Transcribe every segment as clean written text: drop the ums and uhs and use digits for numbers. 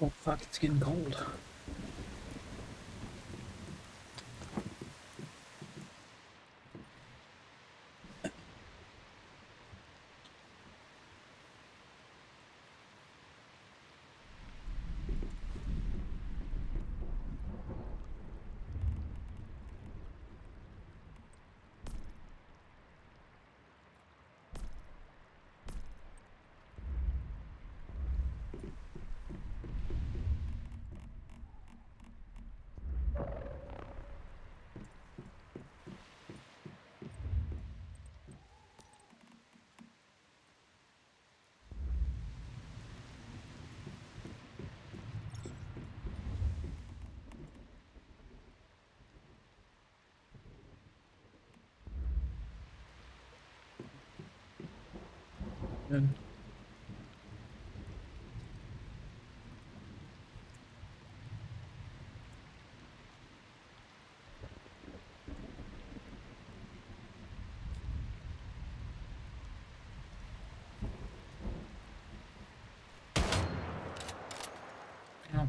Oh fuck, it's getting cold. Good. Yeah.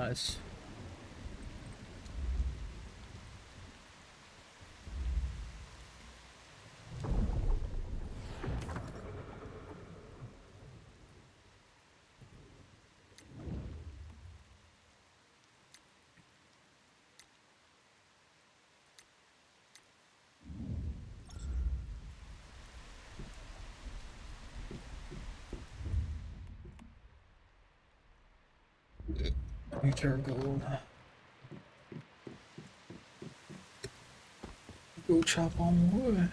It's future gold. Go chop on wood.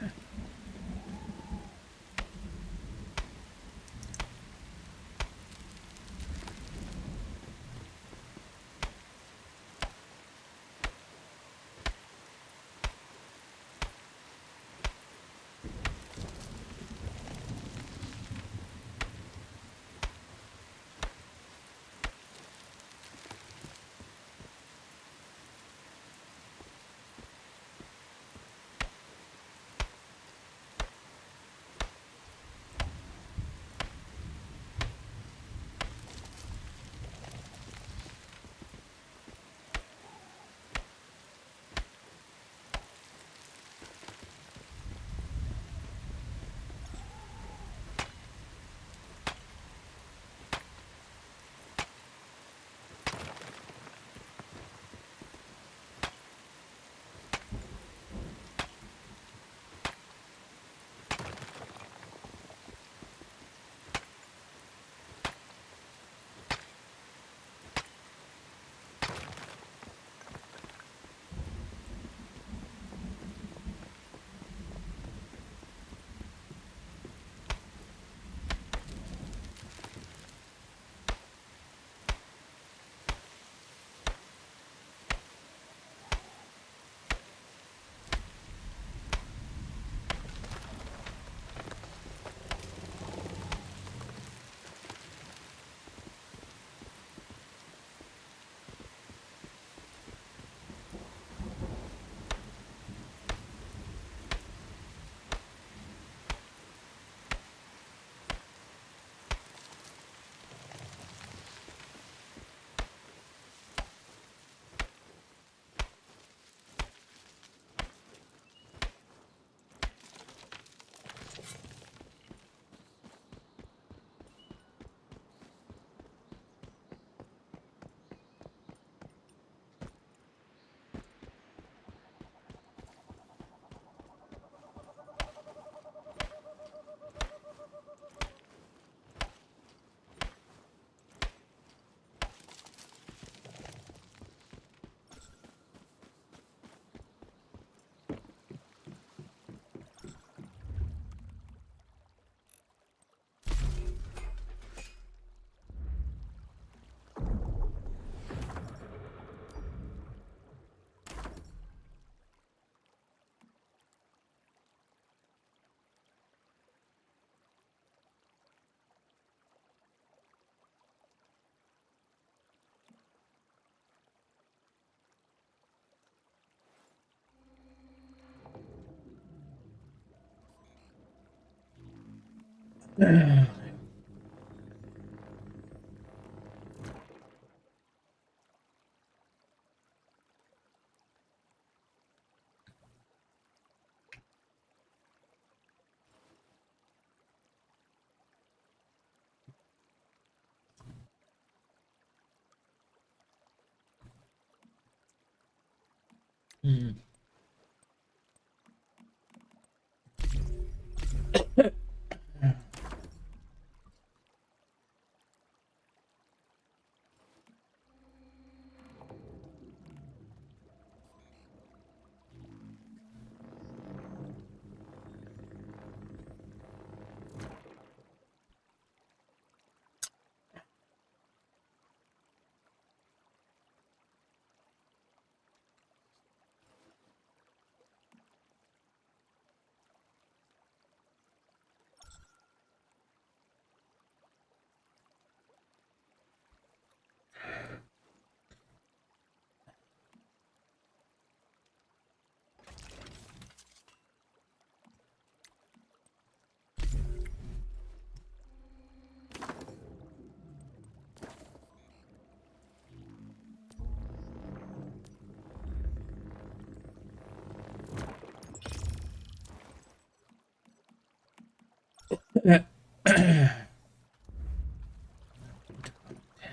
Hmm.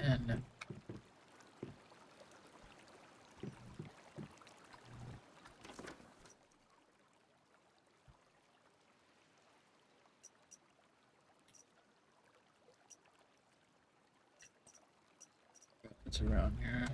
And it's around here.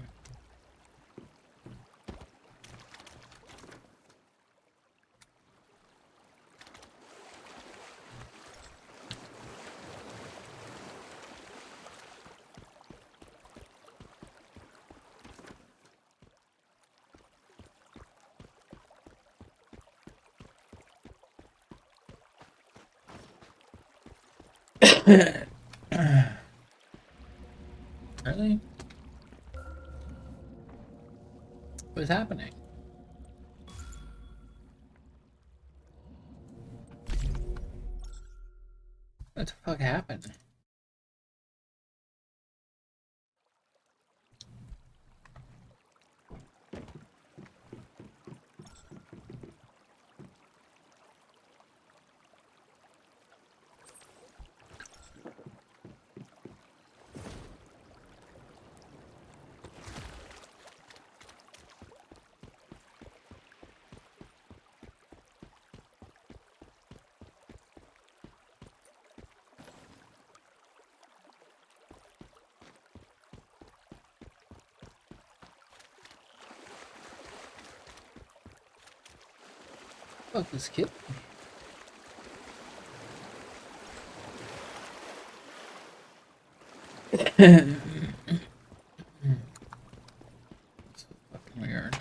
Really? What's happening? What the fuck happened? Fuck this kid. So fucking weird.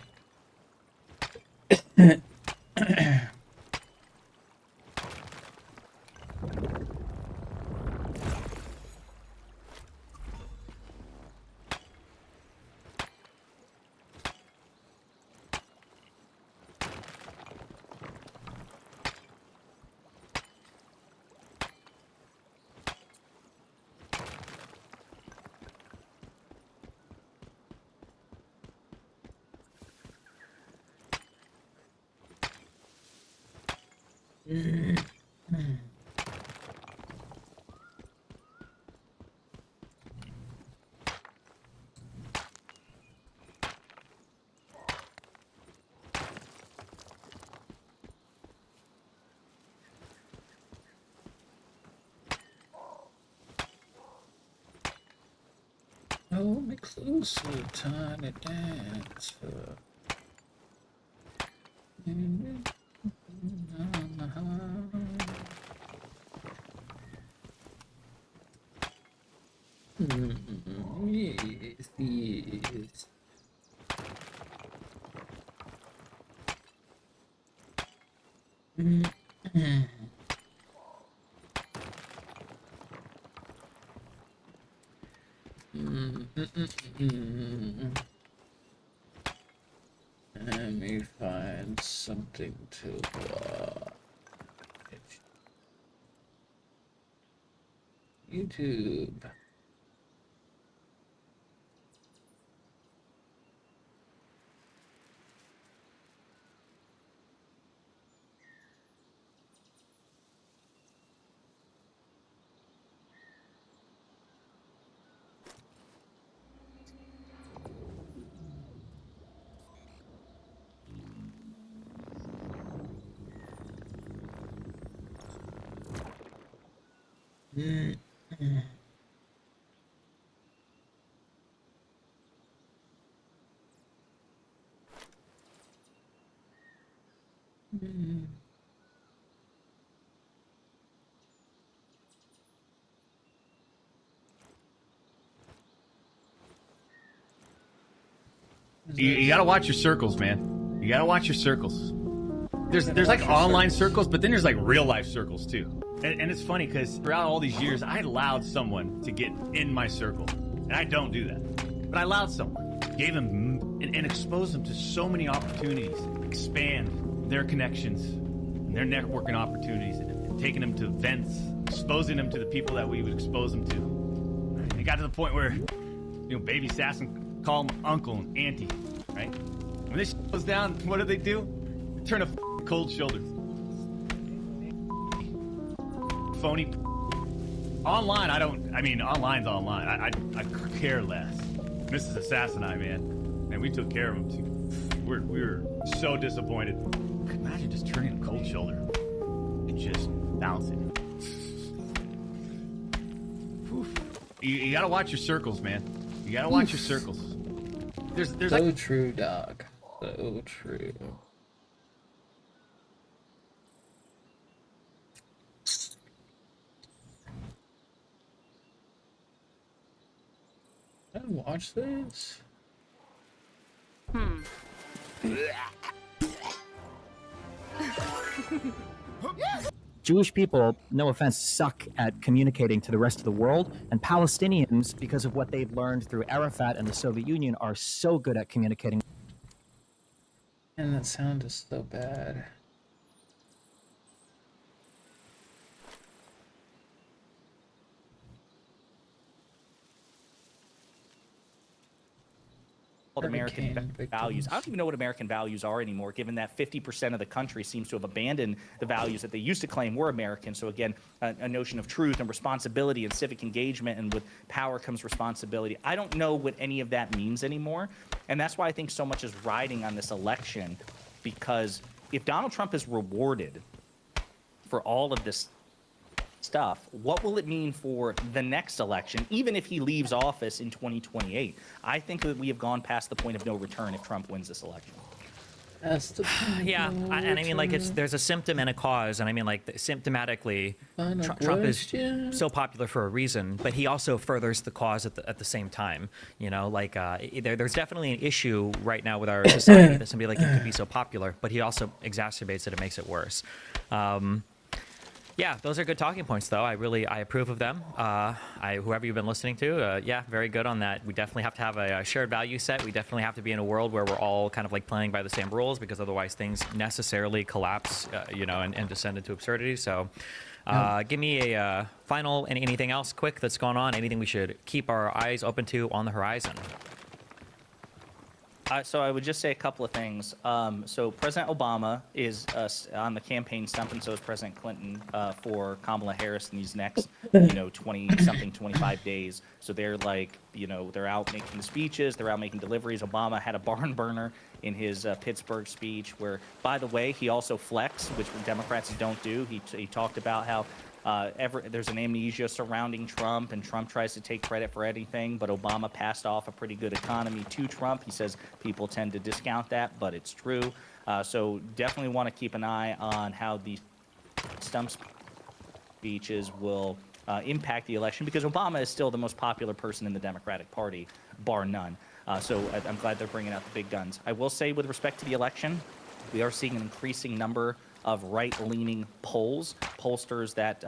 Hold me closer, tiny dancer. Yes, yes. Let me find something to watch. YouTube. Mm. Mm. You gotta watch your circles, man. You gotta watch your circles. There's like online circles, but then there's like real life circles too. And it's funny because throughout all these years, I allowed someone to get in my circle, and I don't do that. But I allowed someone, gave them and exposed them to so many opportunities, expand their connections, and their networking opportunities, and taking them to events, exposing them to the people that we would expose them to. It got to the point where, baby assassin call them uncle and auntie, right? When this goes down, what do? They turn a cold shoulder. Phony. Online, online's online. I care less. Mrs. Assassin, man, we took care of him too. We were so disappointed. Imagine just turning a cold shoulder and just bouncing. You gotta watch your circles, man. You gotta watch your circles. There's so like true, Doc. So true. I watch this. Jewish people, no offense, suck at communicating to the rest of the world, and Palestinians, because of what they've learned through Arafat and the Soviet Union, are so good at communicating. And that sound is so bad. American values. I don't even know what American values are anymore, given that 50% of the country seems to have abandoned the values that they used to claim were American. So again, a notion of truth and responsibility and civic engagement, and with power comes responsibility. I don't know what any of that means anymore. And that's why I think so much is riding on this election, because if Donald Trump is rewarded for all of this stuff, what will it mean for the next election, even if he leaves office in 2028? I think that we have gone past the point of no return if Trump wins this election. That's the point. Yeah, and I mean, like, there's a symptom and a cause, and I mean, like, symptomatically, Trump is so popular for a reason, but he also furthers the cause at the same time. There's definitely an issue right now with our society that somebody like him could be so popular, but he also exacerbates it and makes it worse. Yeah, those are good talking points, though. I approve of them. Whoever you've been listening to, yeah, very good on that. We definitely have to have a shared value set. We definitely have to be in a world where we're all kind of like playing by the same rules, because otherwise things necessarily collapse, and descend into absurdity. So give me a final and anything else quick that's going on, anything we should keep our eyes open to on the horizon. So I would just say a couple of things. So President Obama is on the campaign stump, and so is President Clinton for Kamala Harris in these next, 20-something, 25 days. So they're like, they're out making speeches, they're out making deliveries. Obama had a barn burner in his Pittsburgh speech, where, by the way, he also flexed, which Democrats don't do. He talked about how there's an amnesia surrounding Trump, and Trump tries to take credit for anything, but Obama passed off a pretty good economy to Trump. He says people tend to discount that, but it's true. So definitely want to keep an eye on how these stump speeches will impact the election, because Obama is still the most popular person in the Democratic Party, bar none. So I'm glad they're bringing out the big guns. I will say, with respect to the election, we are seeing an increasing number of right-leaning pollsters that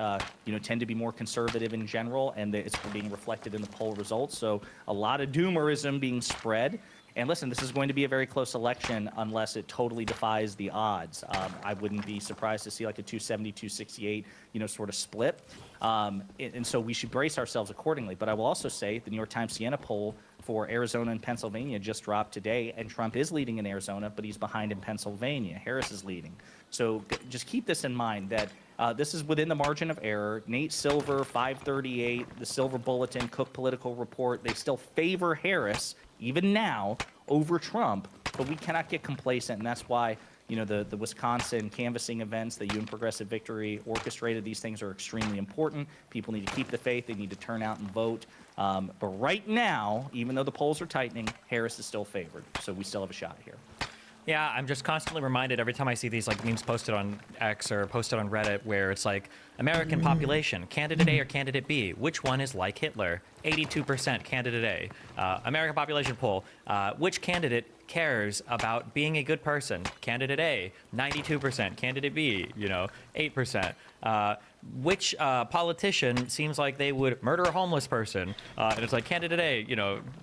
tend to be more conservative in general, and it's being reflected in the poll results. So a lot of doomerism being spread. And listen, this is going to be a very close election unless it totally defies the odds. I wouldn't be surprised to see like a 270, 268, sort of split. And so we should brace ourselves accordingly. But I will also say the New York Times Siena poll for Arizona and Pennsylvania just dropped today, and Trump is leading in Arizona, but he's behind in Pennsylvania. Harris is leading. So just keep this in mind that this is within the margin of error. Nate Silver, 538, the Silver Bulletin, Cook Political Report, they still favor Harris, even now, over Trump, but we cannot get complacent, and that's why the Wisconsin canvassing events that you and Progressive Victory orchestrated, these things are extremely important. People need to keep the faith. They need to turn out and vote. But right now, even though the polls are tightening, Harris is still favored. So we still have a shot here. Yeah, I'm just constantly reminded every time I see these like memes posted on X or posted on Reddit where it's like American population, candidate A or candidate B, which one is like Hitler? 82% candidate A. American population poll, which candidate cares about being a good person? Candidate A, 92%. Candidate B, 8%. Which politician seems like they would murder a homeless person? And it's like candidate A,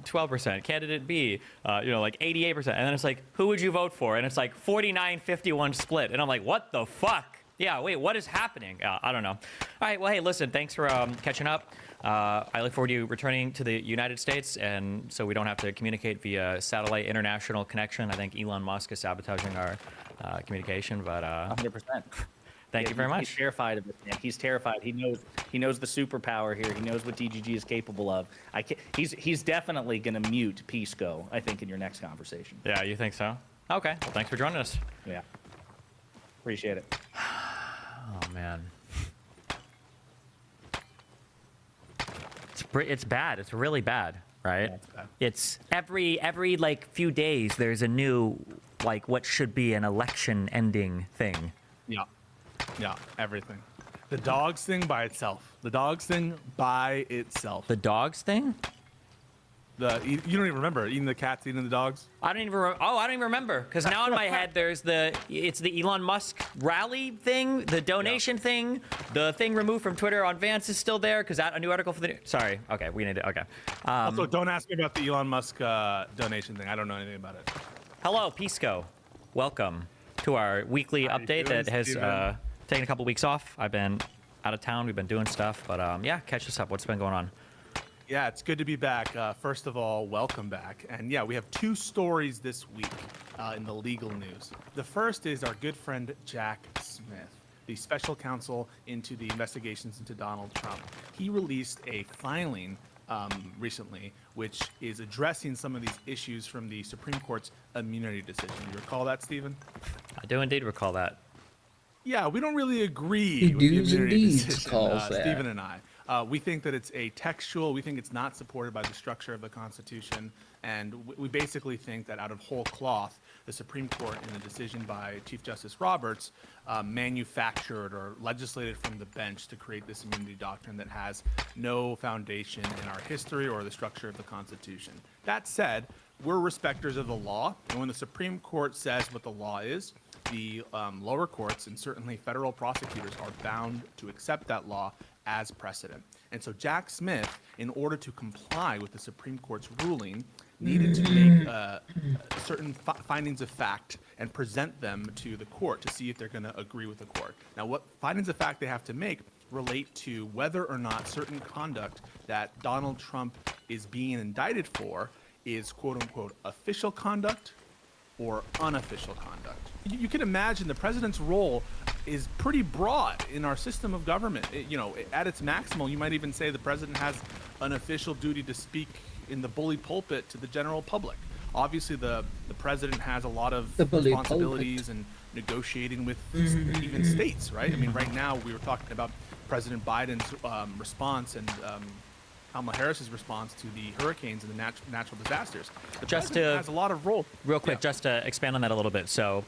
12%. Candidate B, like 88%. And then it's like, who would you vote for? And it's like 49-51 split. And I'm like, what the fuck? Yeah, wait, what is happening? I don't know. All right, well, hey, listen, thanks for catching up. I look forward to you returning to the United States, and so we don't have to communicate via satellite international connection. I think Elon Musk is sabotaging our communication, but 100%. Thank you very much. He's terrified of it, man. He's terrified. He knows the superpower here. He knows what DGG is capable of. He's definitely going to mute Pisco, I think, in your next conversation. Yeah, you think so? Okay, well, thanks for joining us. Yeah. Appreciate it. Oh, man. It's bad. It's really bad, right? Yeah, it's bad. It's every like few days there's a new like what should be an election ending thing. Yeah, everything. The dogs thing by itself. The dogs thing by itself. The dogs thing? You don't even remember eating the cats, eating the dogs? I don't even remember because now in my head there's it's the Elon Musk rally thing, the donation thing, the thing removed from Twitter on Vance is still there because that a new article for the sorry. Okay, we need to okay. Also, don't ask me about the Elon Musk donation thing. I don't know anything about it. Hello, Pisco. Welcome to our weekly How you update doing, that has Steven? taken a couple weeks off. I've been out of town. We've been doing stuff, but yeah, catch us up. What's been going on? Yeah, it's good to be back. First of all, welcome back. And yeah, we have two stories this week in the legal news. The first is our good friend Jack Smith, the special counsel into the investigations into Donald Trump. He released a filing recently, which is addressing some of these issues from the Supreme Court's immunity decision. You recall that, Stephen? I do indeed recall that. Yeah, we don't really agree He with the do's and immunity deeds decision, calls that. Stephen and I. We think that it's atextual. We think it's not supported by the structure of the Constitution. And we basically think that out of whole cloth, the Supreme Court, in a decision by Chief Justice Roberts, manufactured or legislated from the bench to create this immunity doctrine that has no foundation in our history or the structure of the Constitution. That said, we're respecters of the law. And when the Supreme Court says what the law is, the lower courts and certainly federal prosecutors are bound to accept that law as precedent. And so Jack Smith, in order to comply with the Supreme Court's ruling, needed to make certain findings of fact and present them to the court to see if they're going to agree with the court. Now, what findings of fact they have to make relate to whether or not certain conduct that Donald Trump is being indicted for is quote-unquote official conduct or unofficial conduct. You can imagine the president's role is pretty broad in our system of government. At its maximal, you might even say the president has an official duty to speak in the bully pulpit to the general public. Obviously, the president has a lot of The bully responsibilities and negotiating with even states, right? I mean, right now we were talking about President Biden's response and Kamala Harris's response to the hurricanes and the natural disasters. The Just president to- has a lot of role. Real quick, Yeah. just to expand on that a little bit. So,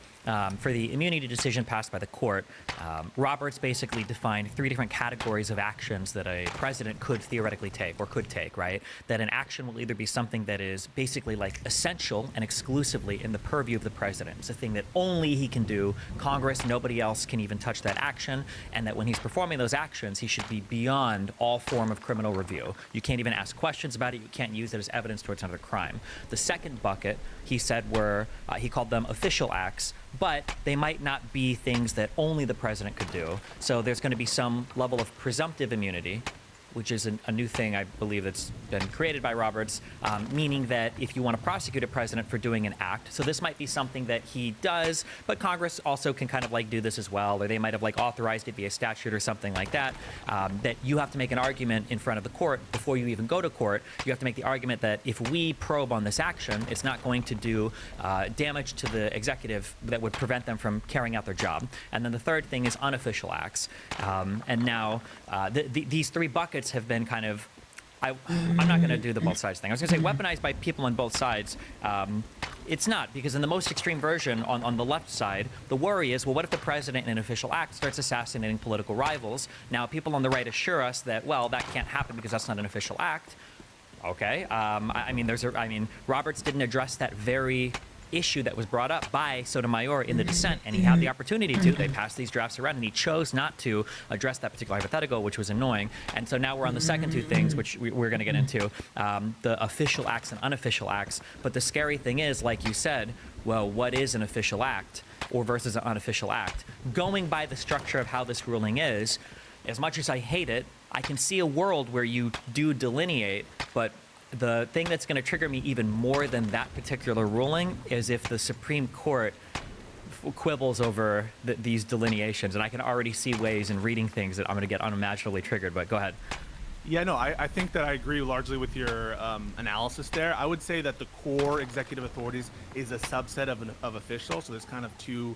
for the immunity decision passed by the court, Roberts basically defined 3 different categories of actions that a president could theoretically take or could take, right? That an action will either be something that is basically like essential and exclusively in the purview of the president. It's a thing that only he can do. Congress, nobody else can even touch that action. And that when he's performing those actions, he should be beyond all form of criminal review. You can't even ask questions about it. You can't use it as evidence towards another crime. The second bucket, he said, he called them official acts, but they might not be things that only the president could do. So there's going to be some level of presumptive immunity, which is a new thing, I believe, that's been created by Roberts, meaning that if you want to prosecute a president for doing an act, so this might be something that he does, but Congress also can kind of like do this as well, or they might have like authorized it via statute or something like that, that you have to make an argument in front of the court before you even go to court. You have to make the argument that if we probe on this action, it's not going to do damage to the executive that would prevent them from carrying out their job. And then the third thing is unofficial acts. And now these three buckets have been kind of, I'm not going to do the both sides thing. I was going to say weaponized by people on both sides. It's not, because in the most extreme version on the left side, the worry is, well, what if the president in an official act starts assassinating political rivals? Now, people on the right assure us that, well, that can't happen because that's not an official act. Okay. I mean, Roberts didn't address that very issue that was brought up by Sotomayor in the dissent, and he had the opportunity to. They passed these drafts around, and he chose not to address that particular hypothetical, which was annoying. And so now we're on the second two things, which we're going to get into, the official acts and unofficial acts. But the scary thing is, like you said, well, what is an official act or versus an unofficial act? Going by the structure of how this ruling is, as much as I hate it, I can see a world where you do delineate, but the thing that's going to trigger me even more than that particular ruling is if the Supreme Court quibbles over these delineations. And I can already see ways in reading things that I'm going to get unimaginably triggered. But go ahead. Yeah, no, I think that I agree largely with your analysis there. I would say that the core executive authorities is a subset of official. So there's kind of two,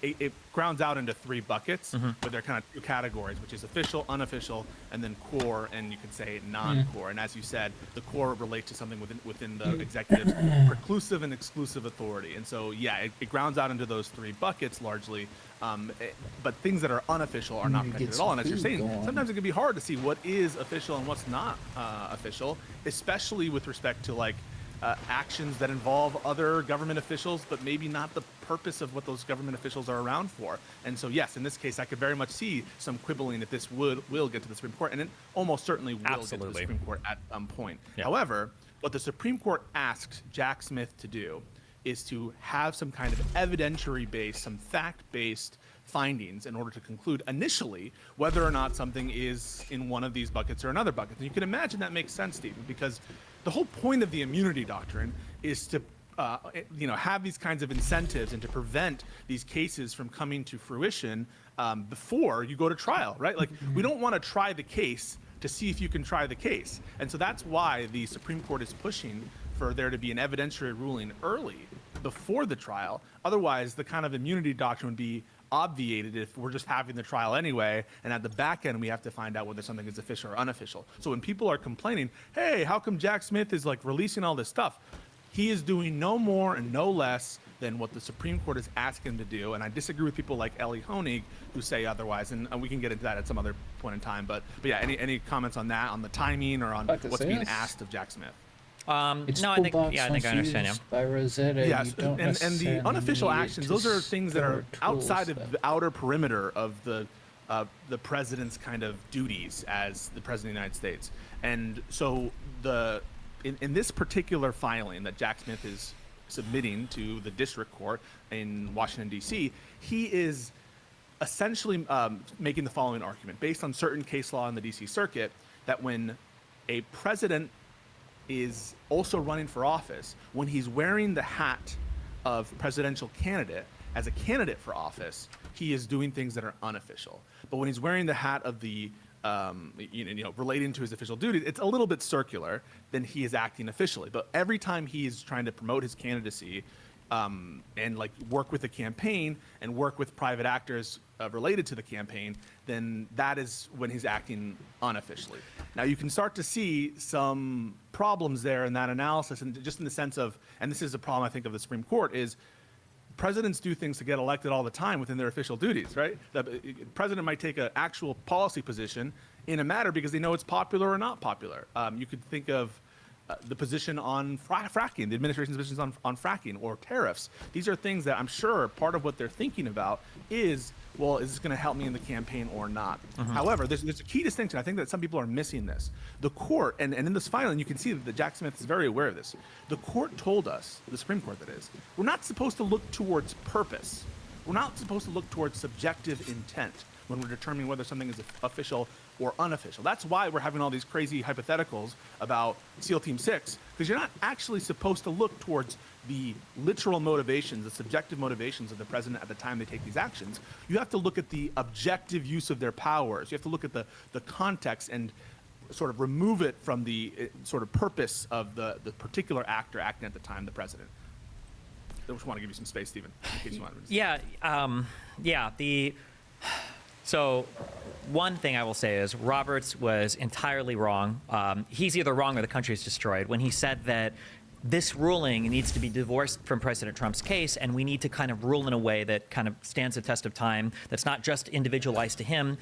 it grounds out into three buckets, but they're kind of two categories, which is official, unofficial, and then core, and you could say non-core. And as you said, the core relates to something within the executive's preclusive and exclusive authority. And so, yeah, it grounds out into those three buckets largely. But things that are unofficial are not protected at all. And as you're saying, sometimes it can be hard to see what is official and what's not official, especially with respect to like actions that involve other government officials, but maybe not the purpose of what those government officials are around for. And so, yes, in this case, I could very much see some quibbling if this will get to the Supreme Court, and it almost certainly will get to the Supreme Court at some point. Yeah. However, what the Supreme Court asked Jack Smith to do is to have some kind of evidentiary-based, some fact-based findings in order to conclude initially whether or not something is in one of these buckets or another bucket. And you can imagine that makes sense, Stephen, because the whole point of the immunity doctrine is to have these kinds of incentives and to prevent these cases from coming to fruition before you go to trial, right? Like, we don't want to try the case to see if you can try the case. And so that's why the Supreme Court is pushing for there to be an evidentiary ruling early before the trial. Otherwise, the kind of immunity doctrine would be obviated if we're just having the trial anyway, and at the back end we have to find out whether something is official or unofficial. So when people are complaining, hey, how come Jack Smith is like releasing all this stuff? He is doing no more and no less than what the Supreme Court is asking him to do. And I disagree with people like Ellie Honig who say otherwise, and we can get into that at some other point in time. But yeah, any comments on that, on the timing, or on what's being asked of Jack Smith? It's no, I think I understand you. By Rosetta, yes, you don't and the unofficial actions; those are things that are outside of the outer perimeter of the president's kind of duties as the president of the United States. And so in this particular filing that Jack Smith is submitting to the district court in Washington, D.C., he is essentially making the following argument based on certain case law in the D.C. Circuit that when a president is also running for office, when he's wearing the hat of presidential candidate as a candidate for office, he is doing things that are unofficial. But when he's wearing the hat of the relating to his official duties, it's a little bit circular, then he is acting officially. But every time he is trying to promote his candidacy and like work with the campaign and work with private actors related to the campaign, then that is when he's acting unofficially. Now you can start to see some problems there in that analysis, and just in the sense of, and this is a problem I think of the Supreme Court, is presidents do things to get elected all the time within their official duties, right? The president might take an actual policy position in a matter because they know it's popular or not popular. You could think of the position on fracking, the administration's positions on fracking or tariffs. These are things that I'm sure part of what they're thinking about is well, is this going to help me in the campaign or not? However, there's a key distinction. I think that some people are missing this. The court, and in this filing, you can see that Jack Smith is very aware of this. The court told us, the Supreme Court that is, we're not supposed to look towards purpose. We're not supposed to look towards subjective intent when we're determining whether something is official or unofficial. That's why we're having all these crazy hypotheticals about SEAL Team 6, because you're not actually supposed to look towards the literal motivations, the subjective motivations of the president at the time they take these actions. You have to look at the objective use of their powers. You have to look at the context and sort of remove it from the sort of purpose of the particular actor acting at the time, the president. I just want to give you some space, Stephen, in case you want to. So one thing I will say is Roberts was entirely wrong. He's either wrong or the country is destroyed when he said that this ruling needs to be divorced from President Trump's case, and we need to kind of rule in a way that kind of stands the test of time, that's not just individualized to him,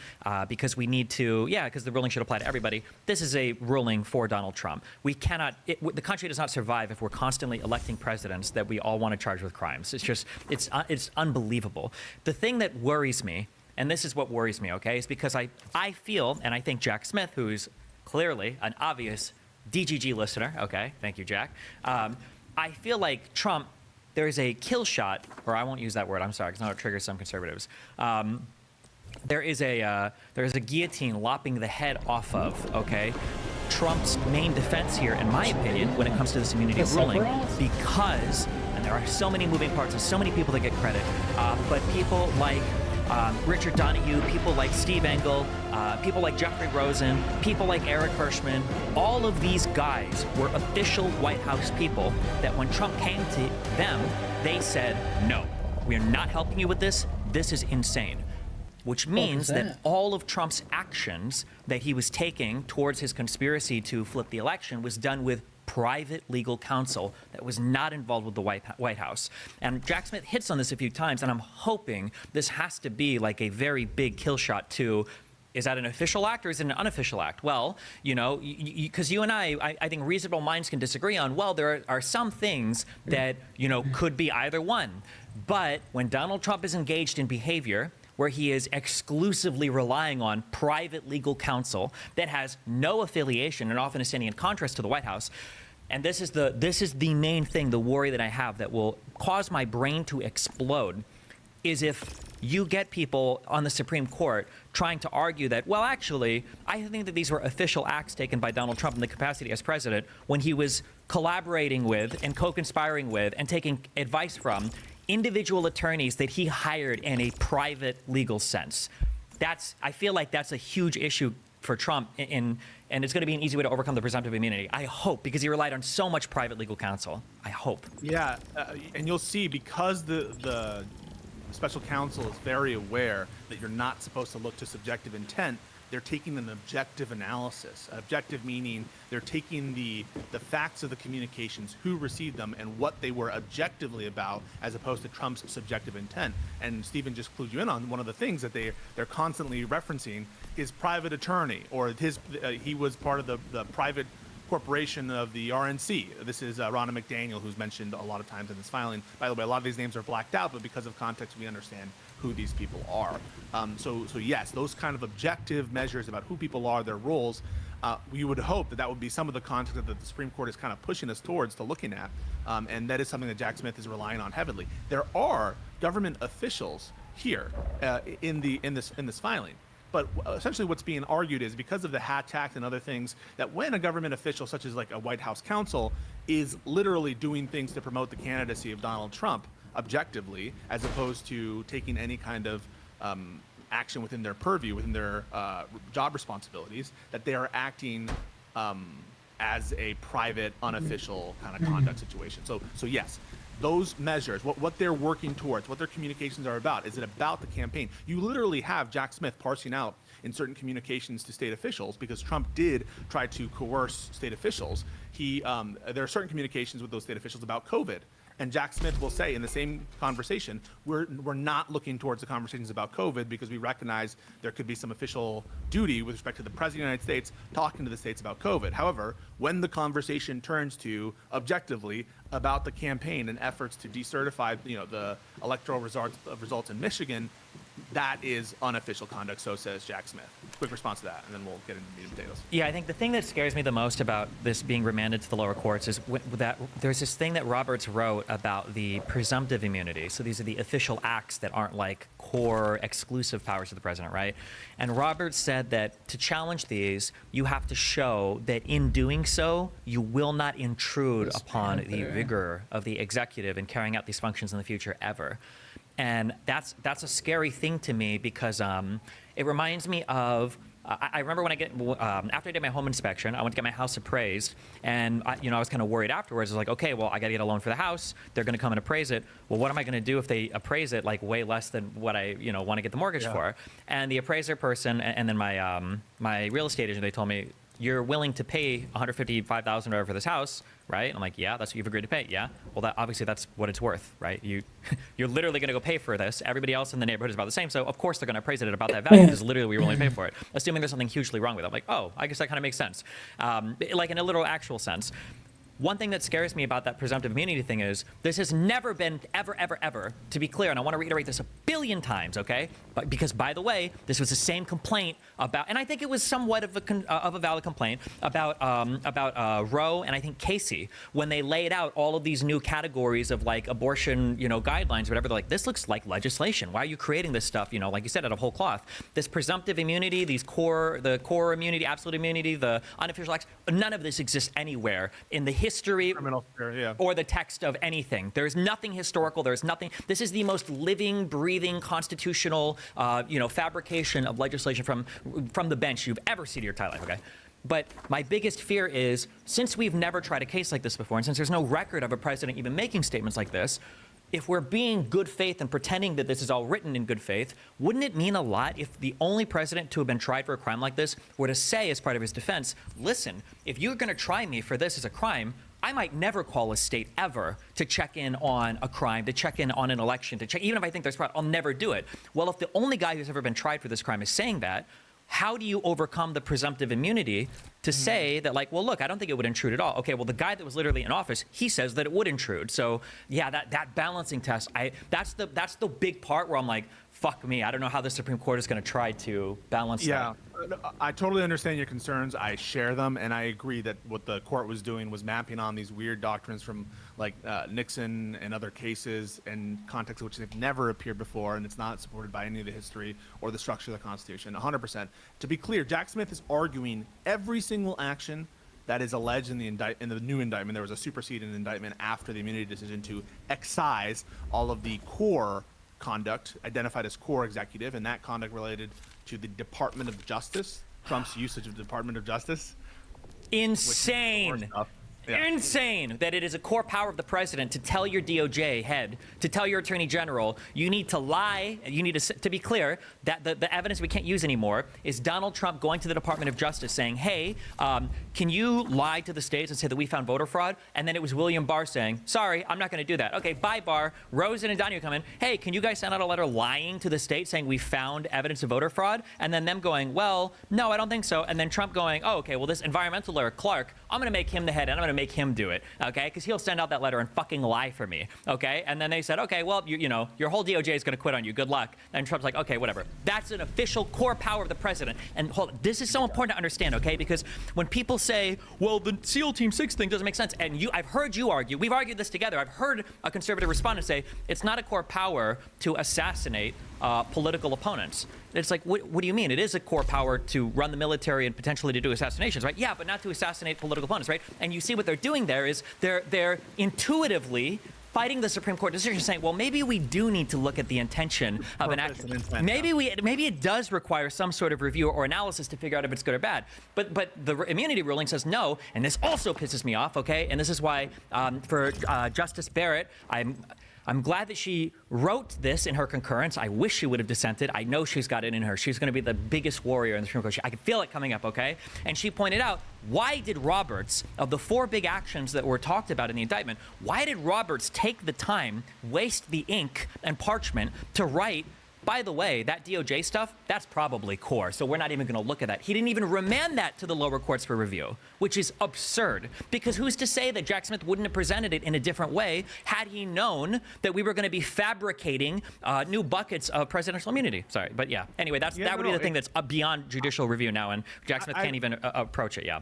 because we need to, because the ruling should apply to everybody. This is a ruling for Donald Trump. We cannot, the country does not survive if we're constantly electing presidents that we all want to charge with crimes. It's just, it's unbelievable. The thing that worries me, and this is what worries me, okay, is because I feel, and I think Jack Smith, who's clearly an obvious DGG listener, okay, thank you, Jack. I feel like Trump, there's a kill shot, or I won't use that word, I'm sorry, because now it triggers some conservatives. There is a guillotine lopping the head off of, okay, Trump's main defense here, in my opinion, when it comes to this immunity ruling, because, and there are so many moving parts and so many people that get credit, but people like Richard Donahue, people like Steve Engel, people like Jeffrey Rosen, people like Eric Hirschman, all of these guys were official White House people that when Trump came to them, they said, no, we're not helping you with this. This is insane. Which means that all of Trump's actions that he was taking towards his conspiracy to flip the election was done with private legal counsel that was not involved with the White House. And Jack Smith hits on this a few times, and I'm hoping this has to be like a very big kill shot to, is that an official act or is it an unofficial act? Well, you know, because you and I think reasonable minds can disagree on, well, there are some things that, you know, could be either one. But when Donald Trump is engaged in behavior where he is exclusively relying on private legal counsel that has no affiliation and often is standing in contrast to the White House. And this is the main thing, the worry that I have that will cause my brain to explode, is if you get people on the Supreme Court trying to argue that, well, actually, I think that these were official acts taken by Donald Trump in the capacity as president when he was collaborating with and co-conspiring with and taking advice from individual attorneys that he hired in a private legal sense. I feel like that's a huge issue for Trump, and it's going to be an easy way to overcome the presumptive immunity. I hope, because he relied on so much private legal counsel. I hope. Yeah, and you'll see, because the special counsel is very aware that you're not supposed to look to subjective intent, they're taking an objective analysis. Objective meaning they're taking the facts of the communications, who received them, and what they were objectively about, as opposed to Trump's subjective intent. And Stephen just clued you in on one of the things that they're constantly referencing, his private attorney, or he was part of the private corporation of the RNC. This is Ronna McDaniel, who's mentioned a lot of times in this filing. By the way, a lot of these names are blacked out, but because of context, we understand who these people are. So yes, those kind of objective measures about who people are, their roles, we would hope that would be some of the context that the Supreme Court is kind of pushing us towards to looking at, and that is something that Jack Smith is relying on heavily. There are government officials here in this filing. But essentially what's being argued is, because of the Hatch Act and other things, that when a government official, such as like a White House counsel, is literally doing things to promote the candidacy of Donald Trump objectively, as opposed to taking any kind of action within their purview, within their job responsibilities, that they are acting as a private, unofficial kind of conduct situation. So yes, those measures, what they're working towards, what their communications are about. Is it about the campaign? You literally have Jack Smith parsing out in certain communications to state officials, because Trump did try to coerce state officials. There are certain communications with those state officials about COVID. And Jack Smith will say in the same conversation, we're not looking towards the conversations about COVID because we recognize there could be some official duty with respect to the President of the United States talking to the states about COVID. However, when the conversation turns to objectively about the campaign and efforts to decertify, the electoral results in Michigan, that is unofficial conduct, so says Jack Smith. Quick response to that, and then we'll get into meat and potatoes. Yeah, I think the thing that scares me the most about this being remanded to the lower courts is that there's this thing that Roberts wrote about the presumptive immunity. So these are the official acts that aren't like core exclusive powers of the president, right? And Roberts said that to challenge these, you have to show that in doing so, you will not intrude upon the vigor of the executive in carrying out these functions in the future ever. And that's a scary thing to me because it reminds me of I remember when after I did my home inspection, I went to get my house appraised, and I was kind of worried afterwards. I was like, okay, well, I got to get a loan for the house. They're going to come and appraise it. Well, what am I going to do if they appraise it like way less than what I want to get the mortgage for? And the appraiser person and then my real estate agent, they told me, you're willing to pay $155,000 for this house, right? And I'm like, yeah, that's what you've agreed to pay. Yeah. Well, obviously that's what it's worth, right? You're literally going to go pay for this. Everybody else in the neighborhood is about the same. So of course they're going to appraise it at about that value because literally we were willing to pay for it. Assuming there's something hugely wrong with it. I'm like, oh, I guess that kind of makes sense. Like in a literal actual sense. One thing that scares me about that presumptive immunity thing is this has never been ever, to be clear, and I want to reiterate this a billion times, okay? But because, by the way, this was the same complaint about, and I think it was somewhat of a valid complaint about Roe and I think Casey when they laid out all of these new categories of like abortion, guidelines, whatever. They're like, this looks like legislation. Why are you creating this stuff? Like you said, out of whole cloth. This presumptive immunity, the core immunity, absolute immunity, the unofficial acts. None of this exists anywhere in the history or the text of anything. There's nothing historical. There's nothing. This is the most living, breathing, constitutional, fabrication of legislation from the bench you've ever seen in your entire life. Okay. But my biggest fear is, since we've never tried a case like this before, and since there's no record of a president even making statements like this, if we're being good faith and pretending that this is all written in good faith, wouldn't it mean a lot if the only president to have been tried for a crime like this were to say as part of his defense, listen, if you're going to try me for this as a crime, I might never call a state ever to check in on a crime, to check in on an election, to check, even if I think there's fraud, I'll never do it. Well, if the only guy who's ever been tried for this crime is saying that, how do you overcome the presumptive immunity to say that, like, well, look, I don't think it would intrude at all. Okay, well, the guy that was literally in office, he says that it would intrude. So, yeah, that balancing test, that's the big part where I'm like, fuck me, I don't know how the Supreme Court is going to try to balance that. Yeah, I totally understand your concerns. I share them, and I agree that what the court was doing was mapping on these weird doctrines from like Nixon and other cases and contexts in which they've never appeared before, and it's not supported by any of the history or the structure of the Constitution. 100%. To be clear, Jack Smith is arguing every single action that is alleged in the new indictment. There was a superseding indictment after the immunity decision to excise all of the core conduct identified as core executive, and that conduct related to the Department of Justice, Trump's usage of the Department of Justice. Insane. Yeah. Insane that it is a core power of the president to tell your DOJ head, to tell your attorney general, you need to lie. You need to be clear that the evidence we can't use anymore is Donald Trump going to the Department of Justice saying, hey, can you lie to the states and say that we found voter fraud? And then it was William Barr saying, sorry, I'm not going to do that. Okay, bye, Barr. Rosen and Donahue come in. Hey, can you guys send out a letter lying to the state saying we found evidence of voter fraud? And then them going, well, no, I don't think so. And then Trump going, oh, okay, well, this environmental lawyer, Clark, I'm going to make him the head and I'm going to make him do it, okay? Because he'll send out that letter and fucking lie for me, okay? And then they said, okay, well, you know, your whole DOJ is going to quit on you. Good luck. And Trump's like, okay, whatever. That's an official core power of the president. And hold on, this is so important to understand, okay? Because when people say, well, the SEAL Team 6 thing doesn't make sense, and I've heard you argue, we've argued this together, I've heard a conservative respond and say, it's not a core power to assassinate political opponents. It's like, what do you mean? It is a core power to run the military and potentially to do assassinations, right? Yeah, but not to assassinate political opponents, right? And you see what they're doing there is they're intuitively fighting the Supreme Court decision, saying, well, maybe we do need to look at the intention of an action. Maybe it does require some sort of review or analysis to figure out if it's good or bad. But the immunity ruling says no, and this also pisses me off, okay? And this is why for Justice Barrett, I'm glad that she wrote this in her concurrence. I wish she would have dissented. I know she's got it in her. She's going to be the biggest warrior in the Supreme Court. I can feel it coming up, okay? And she pointed out, why did Roberts, of the 4 big actions that were talked about in the indictment, why did Roberts take the time, waste the ink and parchment to write By the way, that DOJ stuff, that's probably core, so we're not even going to look at that. He didn't even remand that to the lower courts for review, which is absurd, because who's to say that Jack Smith wouldn't have presented it in a different way had he known that we were going to be fabricating new buckets of presidential immunity? Sorry, but yeah. Anyway, that would be the thing that's beyond judicial review now, and Jack Smith can't even approach it, yeah.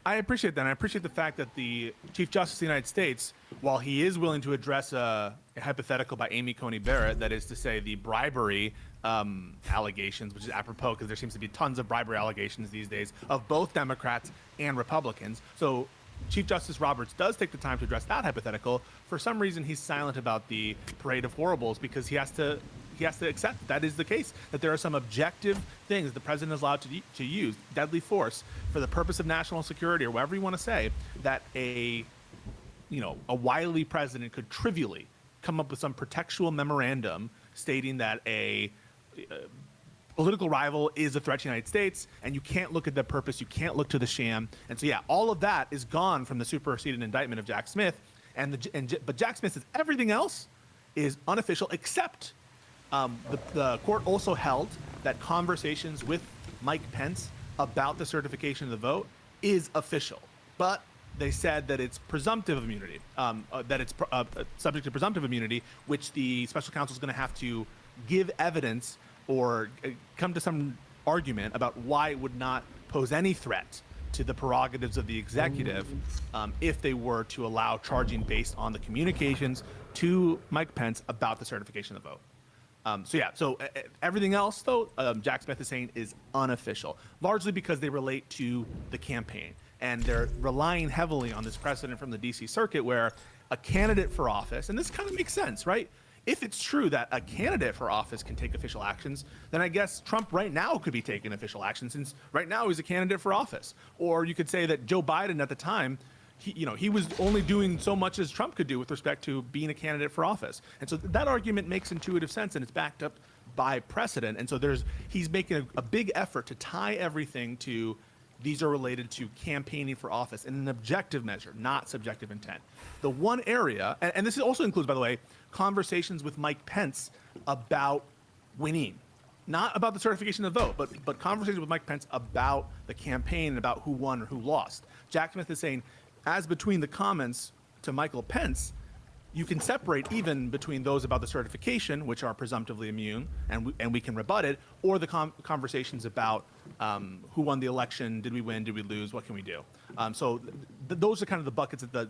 I appreciate that. And I appreciate the fact that the Chief Justice of the United States, while he is willing to address a hypothetical by Amy Coney Barrett, that is to say the bribery allegations, which is apropos because there seems to be tons of bribery allegations these days of both Democrats and Republicans. So Chief Justice Roberts does take the time to address that hypothetical. For some reason, he's silent about the parade of horribles because he has to accept that is the case, that there are some objective things the president is allowed to use, deadly force, for the purpose of national security or whatever you want to say, that a wily president could trivially come up with some pretextual memorandum stating that a political rival is a threat to the United States, and you can't look at the purpose, you can't look to the sham. And so, yeah, all of that is gone from the superseded indictment of Jack Smith, but Jack Smith says everything else is unofficial except the court also held that conversations with Mike Pence about the certification of the vote is official, but they said that it's presumptive immunity, that it's subject to presumptive immunity, which the special counsel is going to have to give evidence or come to some argument about why it would not pose any threat to the prerogatives of the executive if they were to allow charging based on the communications to Mike Pence about the certification of the vote. So everything else, though, Jack Smith is saying is unofficial, largely because they relate to the campaign. And they're relying heavily on this precedent from the D.C. Circuit where a candidate for office, and this kind of makes sense, right? If it's true that a candidate for office can take official actions, then I guess Trump right now could be taking official action since right now he's a candidate for office. Or you could say that Joe Biden at the time, he was only doing so much as Trump could do with respect to being a candidate for office. And so that argument makes intuitive sense, and it's backed up by precedent. And so he's making a big effort to tie everything to these are related to campaigning for office in an objective measure, not subjective intent. The one area, and this also includes, by the way, conversations with Mike Pence about winning. Not about the certification of the vote, but conversations with Mike Pence about the campaign and about who won or who lost. Jack Smith is saying, as between the comments to Michael Pence, you can separate even between those about the certification, which are presumptively immune, and we can rebut it, or the conversations about who won the election, did we win, did we lose, what can we do? So those are kind of the buckets that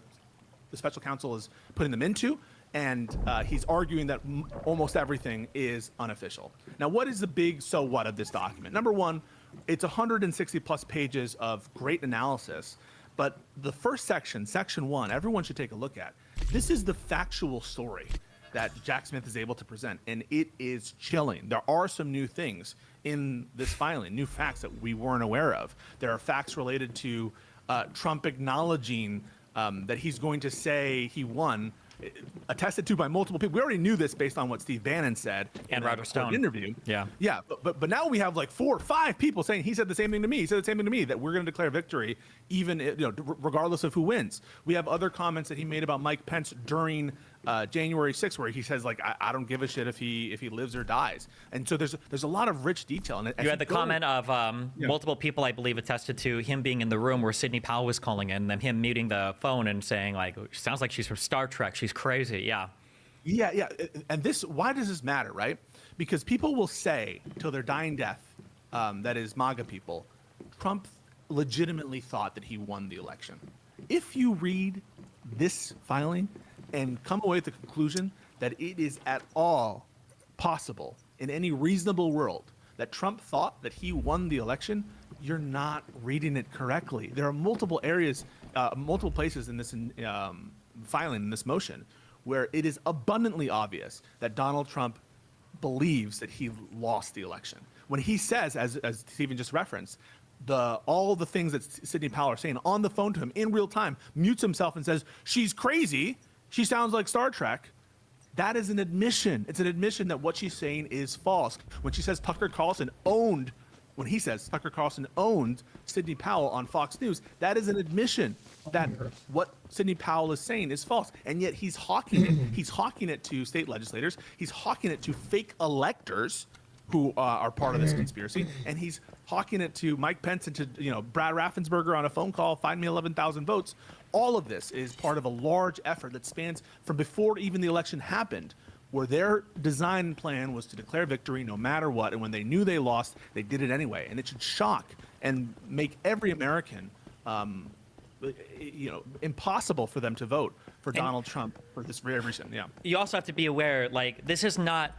the special counsel is putting them into, and he's arguing that almost everything is unofficial. Now, what is the big so what of this document? Number one, it's 160 plus pages of great analysis, but the first section, section 1, everyone should take a look at. This is the factual story that Jack Smith is able to present, and it is chilling. There are some new things in this filing, new facts that we weren't aware of. There are facts related to Trump acknowledging that he's going to say he won, attested to by multiple people. We already knew this based on what Steve Bannon said and Roger Stone interview. Yeah, but now we have like 4 or 5 people saying he said the same thing to me. He said the same thing to me, that we're going to declare victory, even regardless of who wins. We have other comments that he made about Mike Pence during January 6th, where he says like I don't give a shit if he lives or dies. And so there's a lot of rich detail. And you had the comment of multiple people, I believe, attested to him being in the room where Sidney Powell was calling in, and then him muting the phone and saying like, sounds like she's from Star Trek. She's crazy. Yeah. And why does this matter, right? Because people will say till their dying death, that is MAGA people, Trump legitimately thought that he won the election. If you read this filing and come away with the conclusion that it is at all possible in any reasonable world that Trump thought that he won the election, you're not reading it correctly. There are multiple areas, multiple places in this filing, in this motion, where it is abundantly obvious that Donald Trump believes that he lost the election. When he says, as Stephen just referenced, all the things that Sidney Powell are saying on the phone to him in real time, mutes himself and says, she's crazy, she sounds like Star Trek. That is an admission. It's an admission that what she's saying is false. When she says Tucker Carlson owned when he says Tucker Carlson owned Sidney Powell on Fox News, that is an admission that what Sidney Powell is saying is false. And yet he's hawking it. He's hawking it to state legislators. He's hawking it to fake electors who are part of this conspiracy. And he's hawking it to Mike Pence and to, Brad Raffensperger on a phone call, find me 11,000 votes. All of this is part of a large effort that spans from before even the election happened, where their design plan was to declare victory no matter what. And when they knew they lost, they did it anyway. And it should shock and make every American, impossible for them to vote for Donald Trump for this very reason. Yeah. You also have to be aware, like, this is not,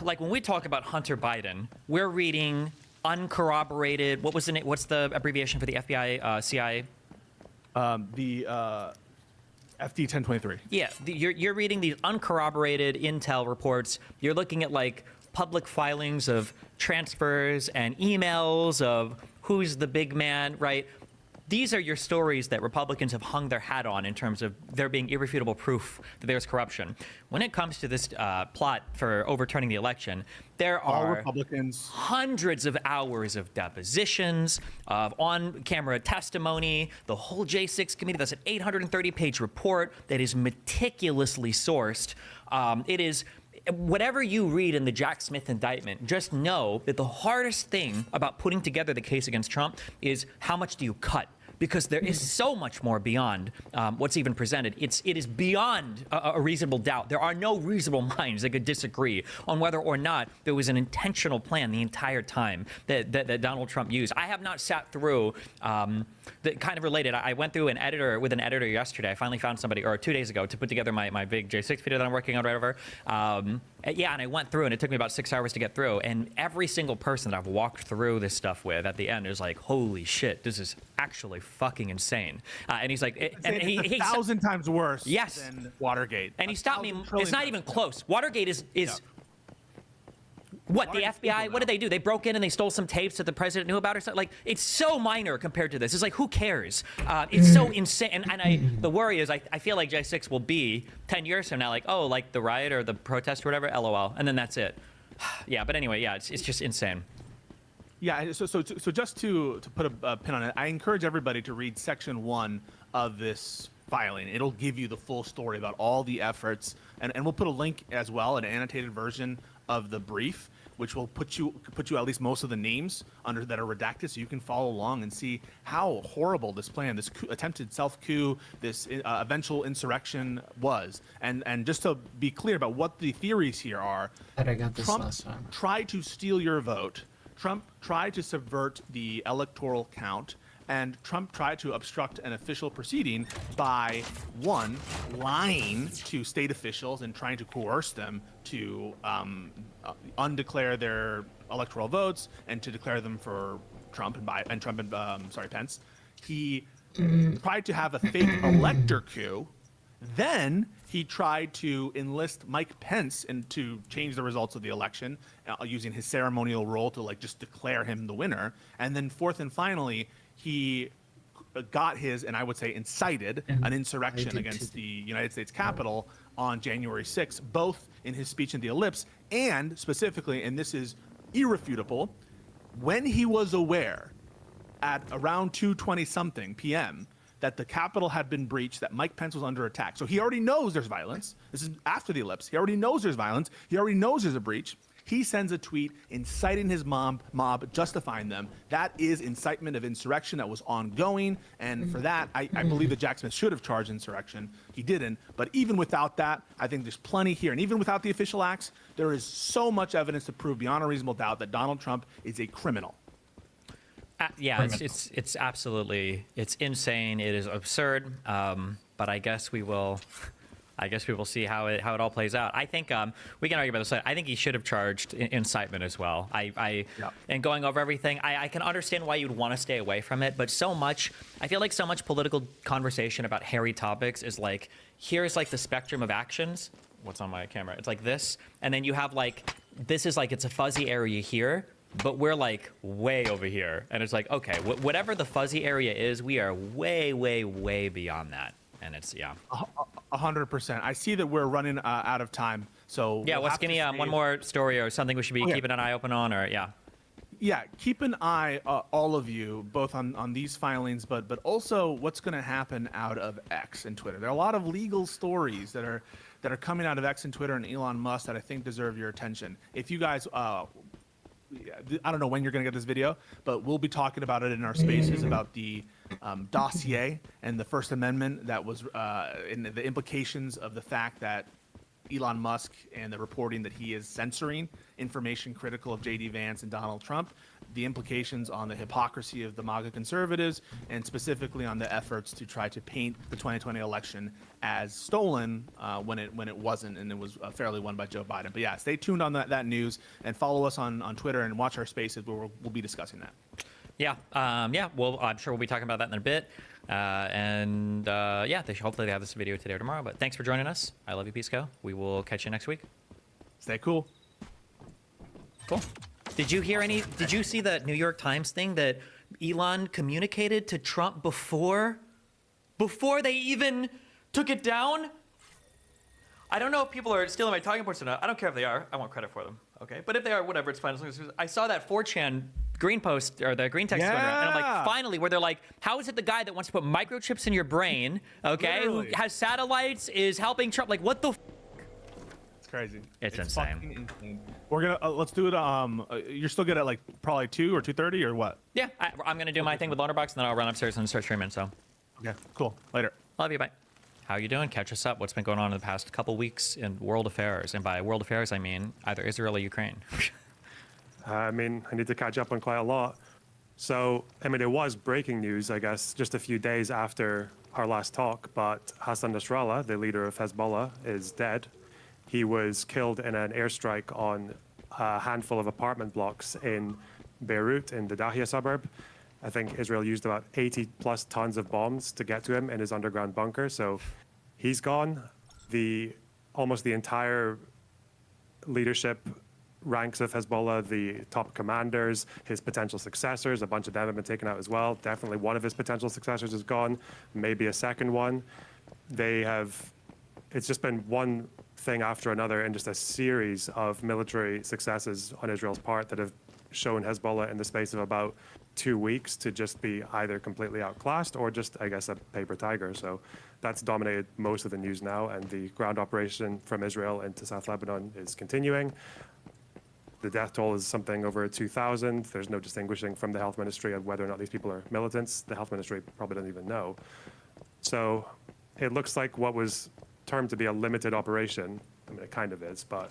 like, when we talk about Hunter Biden, we're reading uncorroborated, what's the abbreviation for the FBI, CIA? The FD 1023. Yeah, you're reading these uncorroborated intel reports. You're looking at like public filings of transfers and emails of who's the big man, right? These are your stories that Republicans have hung their hat on in terms of there being irrefutable proof that there's corruption. When it comes to this plot for overturning the election, there are Republicans hundreds of hours of depositions, of on-camera testimony, the whole J6 committee. That's an 830-page report that is meticulously sourced. It is whatever you read in the Jack Smith indictment, just know that the hardest thing about putting together the case against Trump is how much do you cut? Because there is so much more beyond what's even presented. It is beyond a reasonable doubt. There are no reasonable minds that could disagree on whether or not there was an intentional plan the entire time that Donald Trump used. I have not sat through the kind of related. I went through an editor yesterday. I finally found somebody, or 2 days ago, to put together my big J6 video that I'm working on right over. Yeah, and I went through, and it took me about 6 hours to get through. And every single person that I've walked through this stuff with at the end is like, holy shit, this is actually fucking insane. And he's like, he's 1,000 times worse yes. than Watergate. And he stopped me. It's not even close. Watergate is what, the FBI, what did they do? They broke in and they stole some tapes that the president knew about or something? Like, it's so minor compared to this. It's like, who cares? It's so insane. And the worry is, I feel like J6 will be 10 years from now, like, oh, like the riot or the protest or whatever, LOL. And then that's it. Yeah, but anyway, yeah, it's just insane. Yeah, so just to put a pin on it, I encourage everybody to read section 1 of this filing. It'll give you the full story about all the efforts, and we'll put a link as well, an annotated version of the brief, which will put you at least most of the names under that are redacted, so you can follow along and see how horrible this plan, this attempted self-coup, this eventual insurrection was. And just to be clear about what the theories here are, I got this Trump last time. tried to steal your vote. Trump tried to subvert the electoral count, and Trump tried to obstruct an official proceeding by, one, lying to state officials and trying to coerce them to undeclare their electoral votes and to declare them for Trump and Pence. He tried to have a fake elector coup. Then he tried to enlist Mike Pence and to change the results of the election using his ceremonial role to just declare him the winner. And then fourth and finally, he got his, and I would say incited, an insurrection against the United States Capitol on January 6th, both in his speech in the Ellipse and specifically, and this is irrefutable, when he was aware at around 2:20 something p.m. that the Capitol had been breached, that Mike Pence was under attack. So he already knows there's violence. This is after the Ellipse. He already knows there's violence. He already knows there's a breach. He sends a tweet inciting his mob, justifying them. That is incitement of insurrection that was ongoing. And for that, I believe that Jack Smith should have charged insurrection. He didn't. But even without that, I think there's plenty here. And even without the official acts, there is so much evidence to prove beyond a reasonable doubt that Donald Trump is a criminal. Yeah, it's absolutely, it's insane. It is absurd. But I guess we will see how it all plays out. I think we can argue about this later. I think he should have charged incitement as well. And going over everything, I can understand why you'd want to stay away from it, but I feel like so much political conversation about hairy topics is like, here's like the spectrum of actions. What's on my camera? It's like this, and then you have like, this is like, it's a fuzzy area here, but we're like way over here. And it's like, okay, whatever the fuzzy area is, we are way, way, way beyond that. And it's, yeah. 100%. I see that we're running out of time. So yeah, what's give me one more story or something we should be keeping an eye open on, or yeah. yeah, keep an eye, all of you, both on these filings, but also what's going to happen out of X and Twitter. There are a lot of legal stories that are coming out of X and Twitter and Elon Musk that I think deserve your attention. If you guys, I don't know when you're going to get this video, but we'll be talking about it in our spaces about the dossier and the First Amendment that was in the implications of the fact that Elon Musk and the reporting that he is censoring information critical of J.D. Vance and Donald Trump, the implications on the hypocrisy of the MAGA conservatives, and specifically on the efforts to try to paint the 2020 election as stolen when it wasn't, and it was fairly won by Joe Biden. But yeah, stay tuned on that news and follow us on Twitter and watch our spaces where we'll be discussing that. Yeah, well, I'm sure we'll be talking about that in a bit. Yeah, hopefully they have this video today or tomorrow. But thanks for joining us. I love you, Pisco. We will catch you next week. Stay cool. Cool. Did you see the New York Times thing that Elon communicated to Trump before they even took it down? I don't know if people are stealing my talking points or not. I don't care if they are. I want credit for them. Okay. But if they are, whatever, it's fine. As long as I saw that 4chan green post or the green text going around, and I'm like, finally, where they're like, how is it the guy that wants to put microchips in your brain, okay, Literally. who has satellites, is helping Trump? Like, what the? It's crazy. It's fucking insane. insane. We're gonna let's do it. You're still good at like probably 2 or 2:30 or what? Yeah, I'm gonna do my thing with Loaderbox, and then I'll run upstairs and start streaming. So, Okay, cool. Later. love you, bye. How you doing? Catch us up. What's been going on in the past couple weeks in world affairs? And by world affairs, I mean either Israel or Ukraine. I mean, I need to catch up on quite a lot. So, I mean, it was breaking news, I guess, just a few days after our last talk, but Hassan Nasrallah, the leader of Hezbollah, is dead. He was killed in an airstrike on a handful of apartment blocks in Beirut, in the Dahia suburb. I think Israel used about 80 plus tons of bombs to get to him in his underground bunker. So he's gone. Almost the entire leadership ranks of Hezbollah, the top commanders, his potential successors, a bunch of them have been taken out as well. Definitely one of his potential successors is gone, maybe a second one. It's just been one thing after another and just a series of military successes on Israel's part that have shown Hezbollah in the space of about 2 weeks to just be either completely outclassed or just, I guess, a paper tiger. So that's dominated most of the news now, and the ground operation from Israel into South Lebanon is continuing. The death toll is something over 2,000. There's no distinguishing from the health ministry of whether or not these people are militants. The health ministry probably doesn't even know. So it looks like what was termed to be a limited operation, I mean, it kind of is, but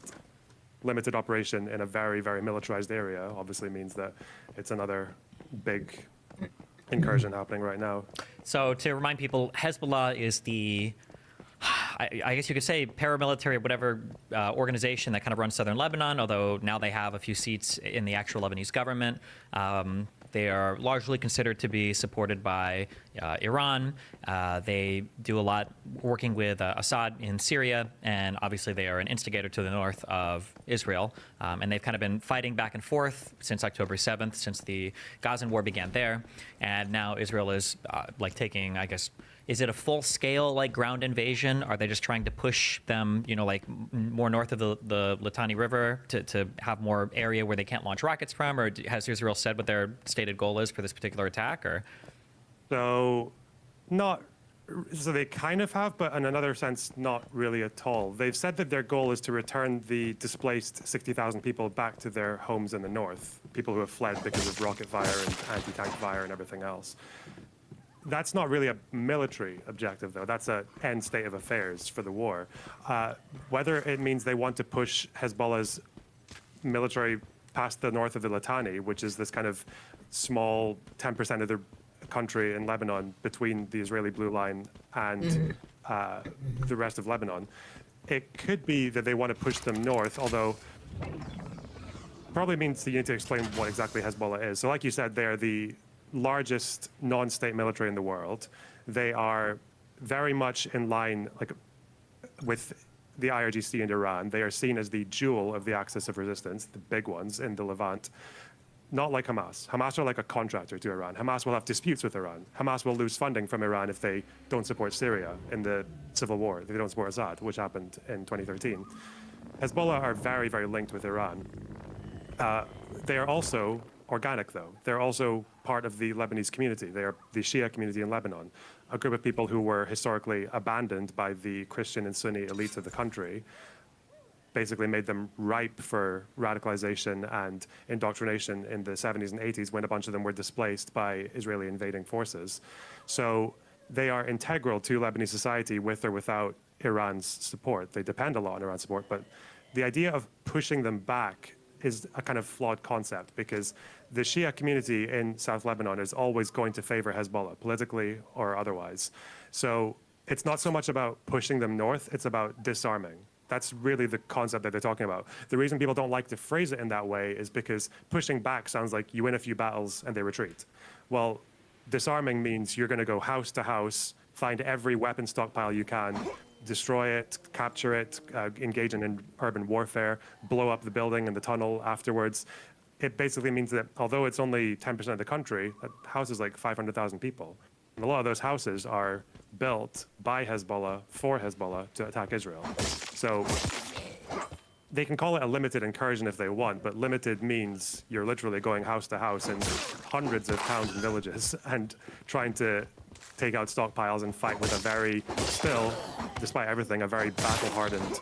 limited operation in a very, very militarized area obviously means that it's another big incursion happening right now. So to remind people, Hezbollah is the, I guess you could say, paramilitary, whatever organization that kind of runs southern Lebanon, although now they have a few seats in the actual Lebanese government. They are largely considered to be supported by Iran. They do a lot working with Assad in Syria, and obviously they are an instigator to the north of Israel. And they've kind of been fighting back and forth since October 7th, since the Gazan war began there. And now Israel is like taking, I guess, is it a full-scale like ground invasion? Are they just trying to push them, like more north of the Litani River to have more area where they can't launch rockets from? Or has Israel said what their stated goal is for this particular attack? Or So they kind of have, but in another sense, not really at all. They've said that their goal is to return the displaced 60,000 people back to their homes in the north, people who have fled because of rocket fire and anti-tank fire and everything else. That's not really a military objective, though. That's an end state of affairs for the war. Whether it means they want to push Hezbollah's military past the north of the Litani, which is this kind of small 10% of the country in Lebanon between the Israeli Blue Line and the rest of Lebanon, it could be that they want to push them north, although probably means that you need to explain what exactly Hezbollah is. So like you said, they're the largest non-state military in the world. They are very much in line with the IRGC and Iran. They are seen as the jewel of the axis of resistance, the big ones in the Levant. Not like Hamas. Hamas are like a contractor to Iran. Hamas will have disputes with Iran. Hamas will lose funding from Iran if they don't support Syria in the civil war, if they don't support Assad, which happened in 2013. Hezbollah are very, very linked with Iran. They are also organic, though. They're also part of the Lebanese community. They are the Shia community in Lebanon, a group of people who were historically abandoned by the Christian and Sunni elites of the country, basically made them ripe for radicalization and indoctrination in the 70s and 80s when a bunch of them were displaced by Israeli invading forces. So they are integral to Lebanese society with or without Iran's support. They depend a lot on Iran's support, but the idea of pushing them back is a kind of flawed concept because the Shia community in South Lebanon is always going to favor Hezbollah, politically or otherwise. So it's not so much about pushing them north, it's about disarming. That's really the concept that they're talking about. The reason people don't like to phrase it in that way is because pushing back sounds like you win a few battles and they retreat. Well, disarming means you're going to go house to house, find every weapon stockpile you can, destroy it, capture it, engage in urban warfare, blow up the building and the tunnel afterwards. It basically means that although it's only 10% of the country, that house is like 500,000 people. And a lot of those houses are built by Hezbollah for Hezbollah to attack Israel. So they can call it a limited incursion if they want, but limited means you're literally going house to house in hundreds of towns and villages and trying to take out stockpiles and fight with a very, still, despite everything, a very battle-hardened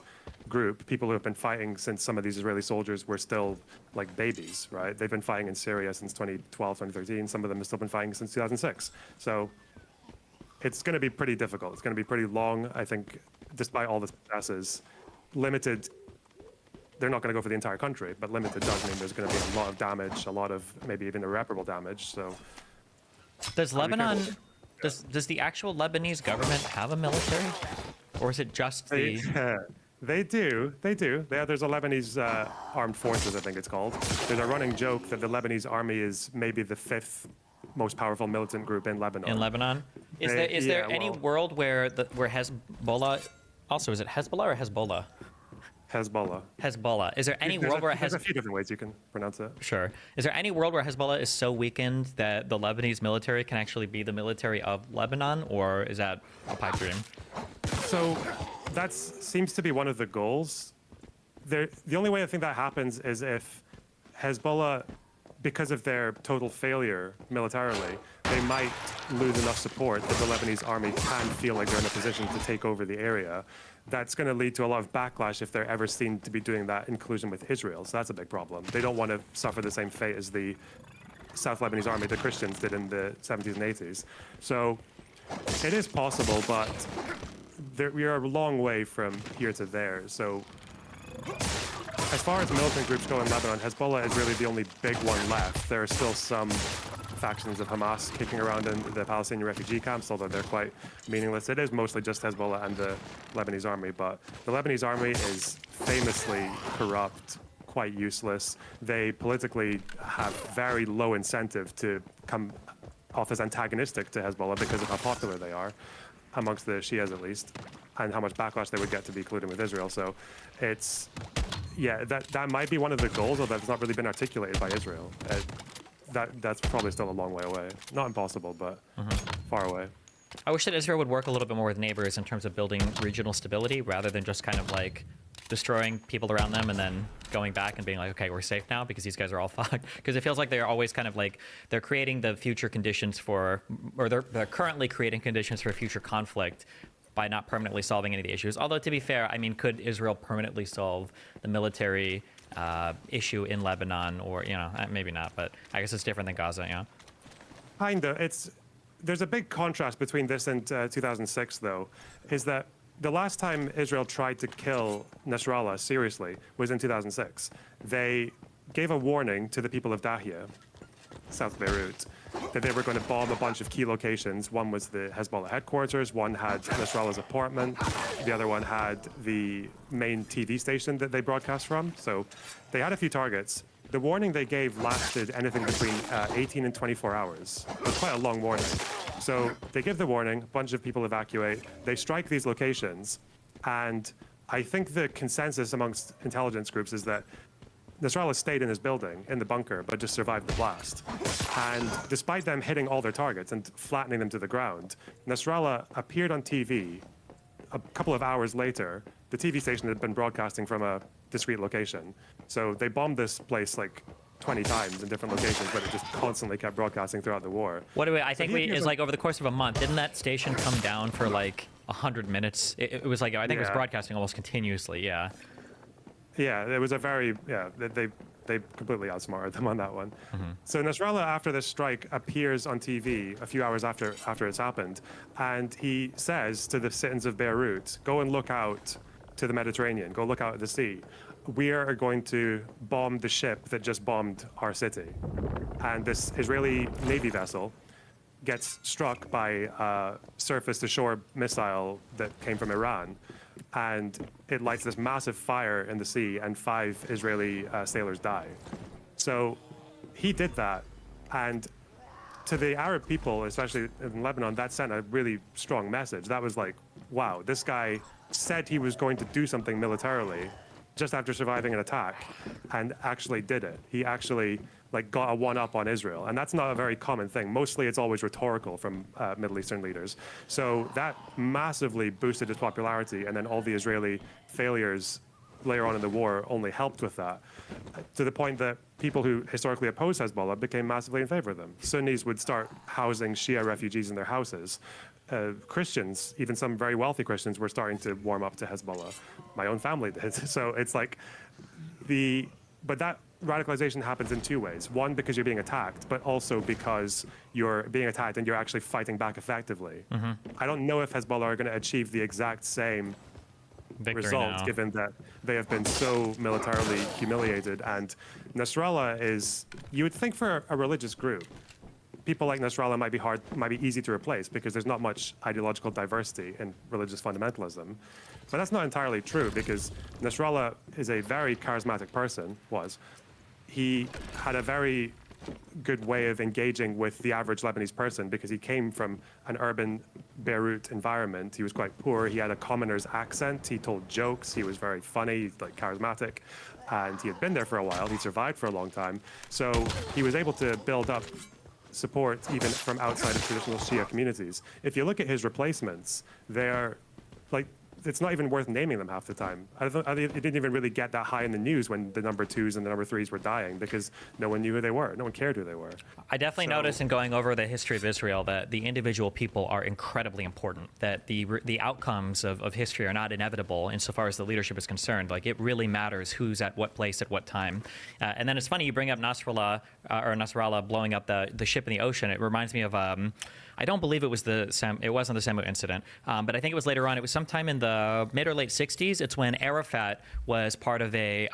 group, people who have been fighting since some of these Israeli soldiers were still like babies, right? They've been fighting in Syria since 2012, 2013. Some of them have still been fighting since 2006. So it's going to be pretty difficult. It's going to be pretty long, I think, despite all the successes. Limited, they're not going to go for the entire country, but limited does mean there's going to be a lot of damage, a lot of maybe even irreparable damage. So Does Lebanon, does the actual Lebanese government have a military? Or is it just the... They do. There's a Lebanese armed forces, I think it's called. There's a running joke that the Lebanese army is maybe the 5th most powerful militant group in Lebanon. In Lebanon? Is there any world where where Hezbollah... Also, is it Hezbollah or Hezbollah? Hezbollah. Hezbollah. Is there any world where There's a few different ways you can pronounce it. Sure. Is there any world where Hezbollah is so weakened that the Lebanese military can actually be the military of Lebanon, or is that a pipe dream? So that seems to be one of the goals. The only way I think that happens is if Hezbollah, because of their total failure militarily, they might lose enough support that the Lebanese army can feel like they're in a position to take over the area. That's going to lead to a lot of backlash if they're ever seen to be doing that in collusion with Israel. So that's a big problem. They don't want to suffer the same fate as the South Lebanese army, the Christians, did in the 70s and 80s. So it is possible, but we are a long way from here to there. So as far as militant groups go in Lebanon, Hezbollah is really the only big one left. There are still some factions of Hamas kicking around in the Palestinian refugee camps, although they're quite meaningless. It is mostly just Hezbollah and the Lebanese army, but the Lebanese army is famously corrupt, quite useless. They politically have very low incentive to come off as antagonistic to Hezbollah because of how popular they are, amongst the Shias at least, and how much backlash they would get to be colluding with Israel. So it's, yeah, that might be one of the goals, although that's not really been articulated by Israel. That's probably still a long way away. Not impossible, but far away. I wish that Israel would work a little bit more with neighbors in terms of building regional stability rather than just kind of like destroying people around them and then going back and being like, okay, we're safe now because these guys are all fucked. Because it feels like they're always kind of like, they're creating the future conditions for, or they're currently creating conditions for future conflict by not permanently solving any of the issues. Although, to be fair, I mean, could Israel permanently solve the military issue in Lebanon? Or, you know, maybe not, but I guess it's different than Gaza, you know? Kinda. There's a big contrast between this and 2006, though, is that the last time Israel tried to kill Nasrallah seriously was in 2006. They gave a warning to the people of Dahia, South Beirut, that they were going to bomb a bunch of key locations. One was the Hezbollah headquarters, one had Nasrallah's apartment, the other one had the main TV station that they broadcast from. So they had a few targets. The warning they gave lasted anything between 18 and 24 hours. It was quite a long warning. So they give the warning, a bunch of people evacuate, they strike these locations, and I think the consensus amongst intelligence groups is that Nasrallah stayed in his building, in the bunker, but just survived the blast. And despite them hitting all their targets and flattening them to the ground, Nasrallah appeared on TV a couple of hours later. The TV station had been broadcasting from a discrete location. So they bombed this place like 20 times in different locations, but it just constantly kept broadcasting throughout the war. What do we? I So think he we appears is like over the course of a month. Didn't that station come down for like 100 minutes? It was like I think it was Yeah. broadcasting almost continuously. Yeah. Yeah, it was a very they completely outsmarted them on that one. So Nasrallah, after this strike, appears on TV a few hours after it's happened, and he says to the citizens of Beirut, "Go and look out to the Mediterranean. Go look out at the sea. We are going to bomb the ship that just bombed our city." And this Israeli Navy vessel gets struck by a surface-to-shore missile that came from Iran, and it lights this massive fire in the sea, and 5 Israeli sailors die. So he did that, and to the Arab people, especially in Lebanon, that sent a really strong message. That was like, wow, this guy said he was going to do something militarily just after surviving an attack, and actually did it. He actually like got a one-up on Israel, and that's not a very common thing. Mostly, it's always rhetorical from Middle Eastern leaders. So that massively boosted his popularity, and then all the Israeli failures later on in the war only helped with that, to the point that people who historically opposed Hezbollah became massively in favor of them. Sunnis would start housing Shia refugees in their houses. Christians, even some very wealthy Christians, were starting to warm up to Hezbollah. My own family did. So it's like but that radicalization happens in 2 ways. One, because you're being attacked, but also because you're being attacked and you're actually fighting back effectively. I don't know if Hezbollah are going to achieve the exact same Victory results, now. given that they have been so militarily humiliated. And Nasrallah is, you would think for a religious group, people like Nasrallah might be easy to replace because there's not much ideological diversity in religious fundamentalism. But that's not entirely true, because Nasrallah is a very charismatic person, He had a very good way of engaging with the average Lebanese person because he came from an urban Beirut environment. He was quite poor. He had a commoner's accent. He told jokes. He was very funny, like charismatic. And he had been there for a while. He survived for a long time. So he was able to build up support even from outside of traditional Shia communities. If you look at his replacements, they're like, it's not even worth naming them half the time. It didn't even really get that high in the news when the number 2s and the number 3s were dying, because no one knew who they were. No one cared who they were. I definitely noticed in going over the history of Israel that the individual people are incredibly important, that the outcomes of history are not inevitable insofar as the leadership is concerned. Like, it really matters who's at what place at what time. And then it's funny you bring up Nasrallah blowing up the ship in the ocean. It reminds me of I don't believe it wasn't the Semu incident, but I think it was later on. It was sometime in the mid or late 60s. It's when Arafat was part of a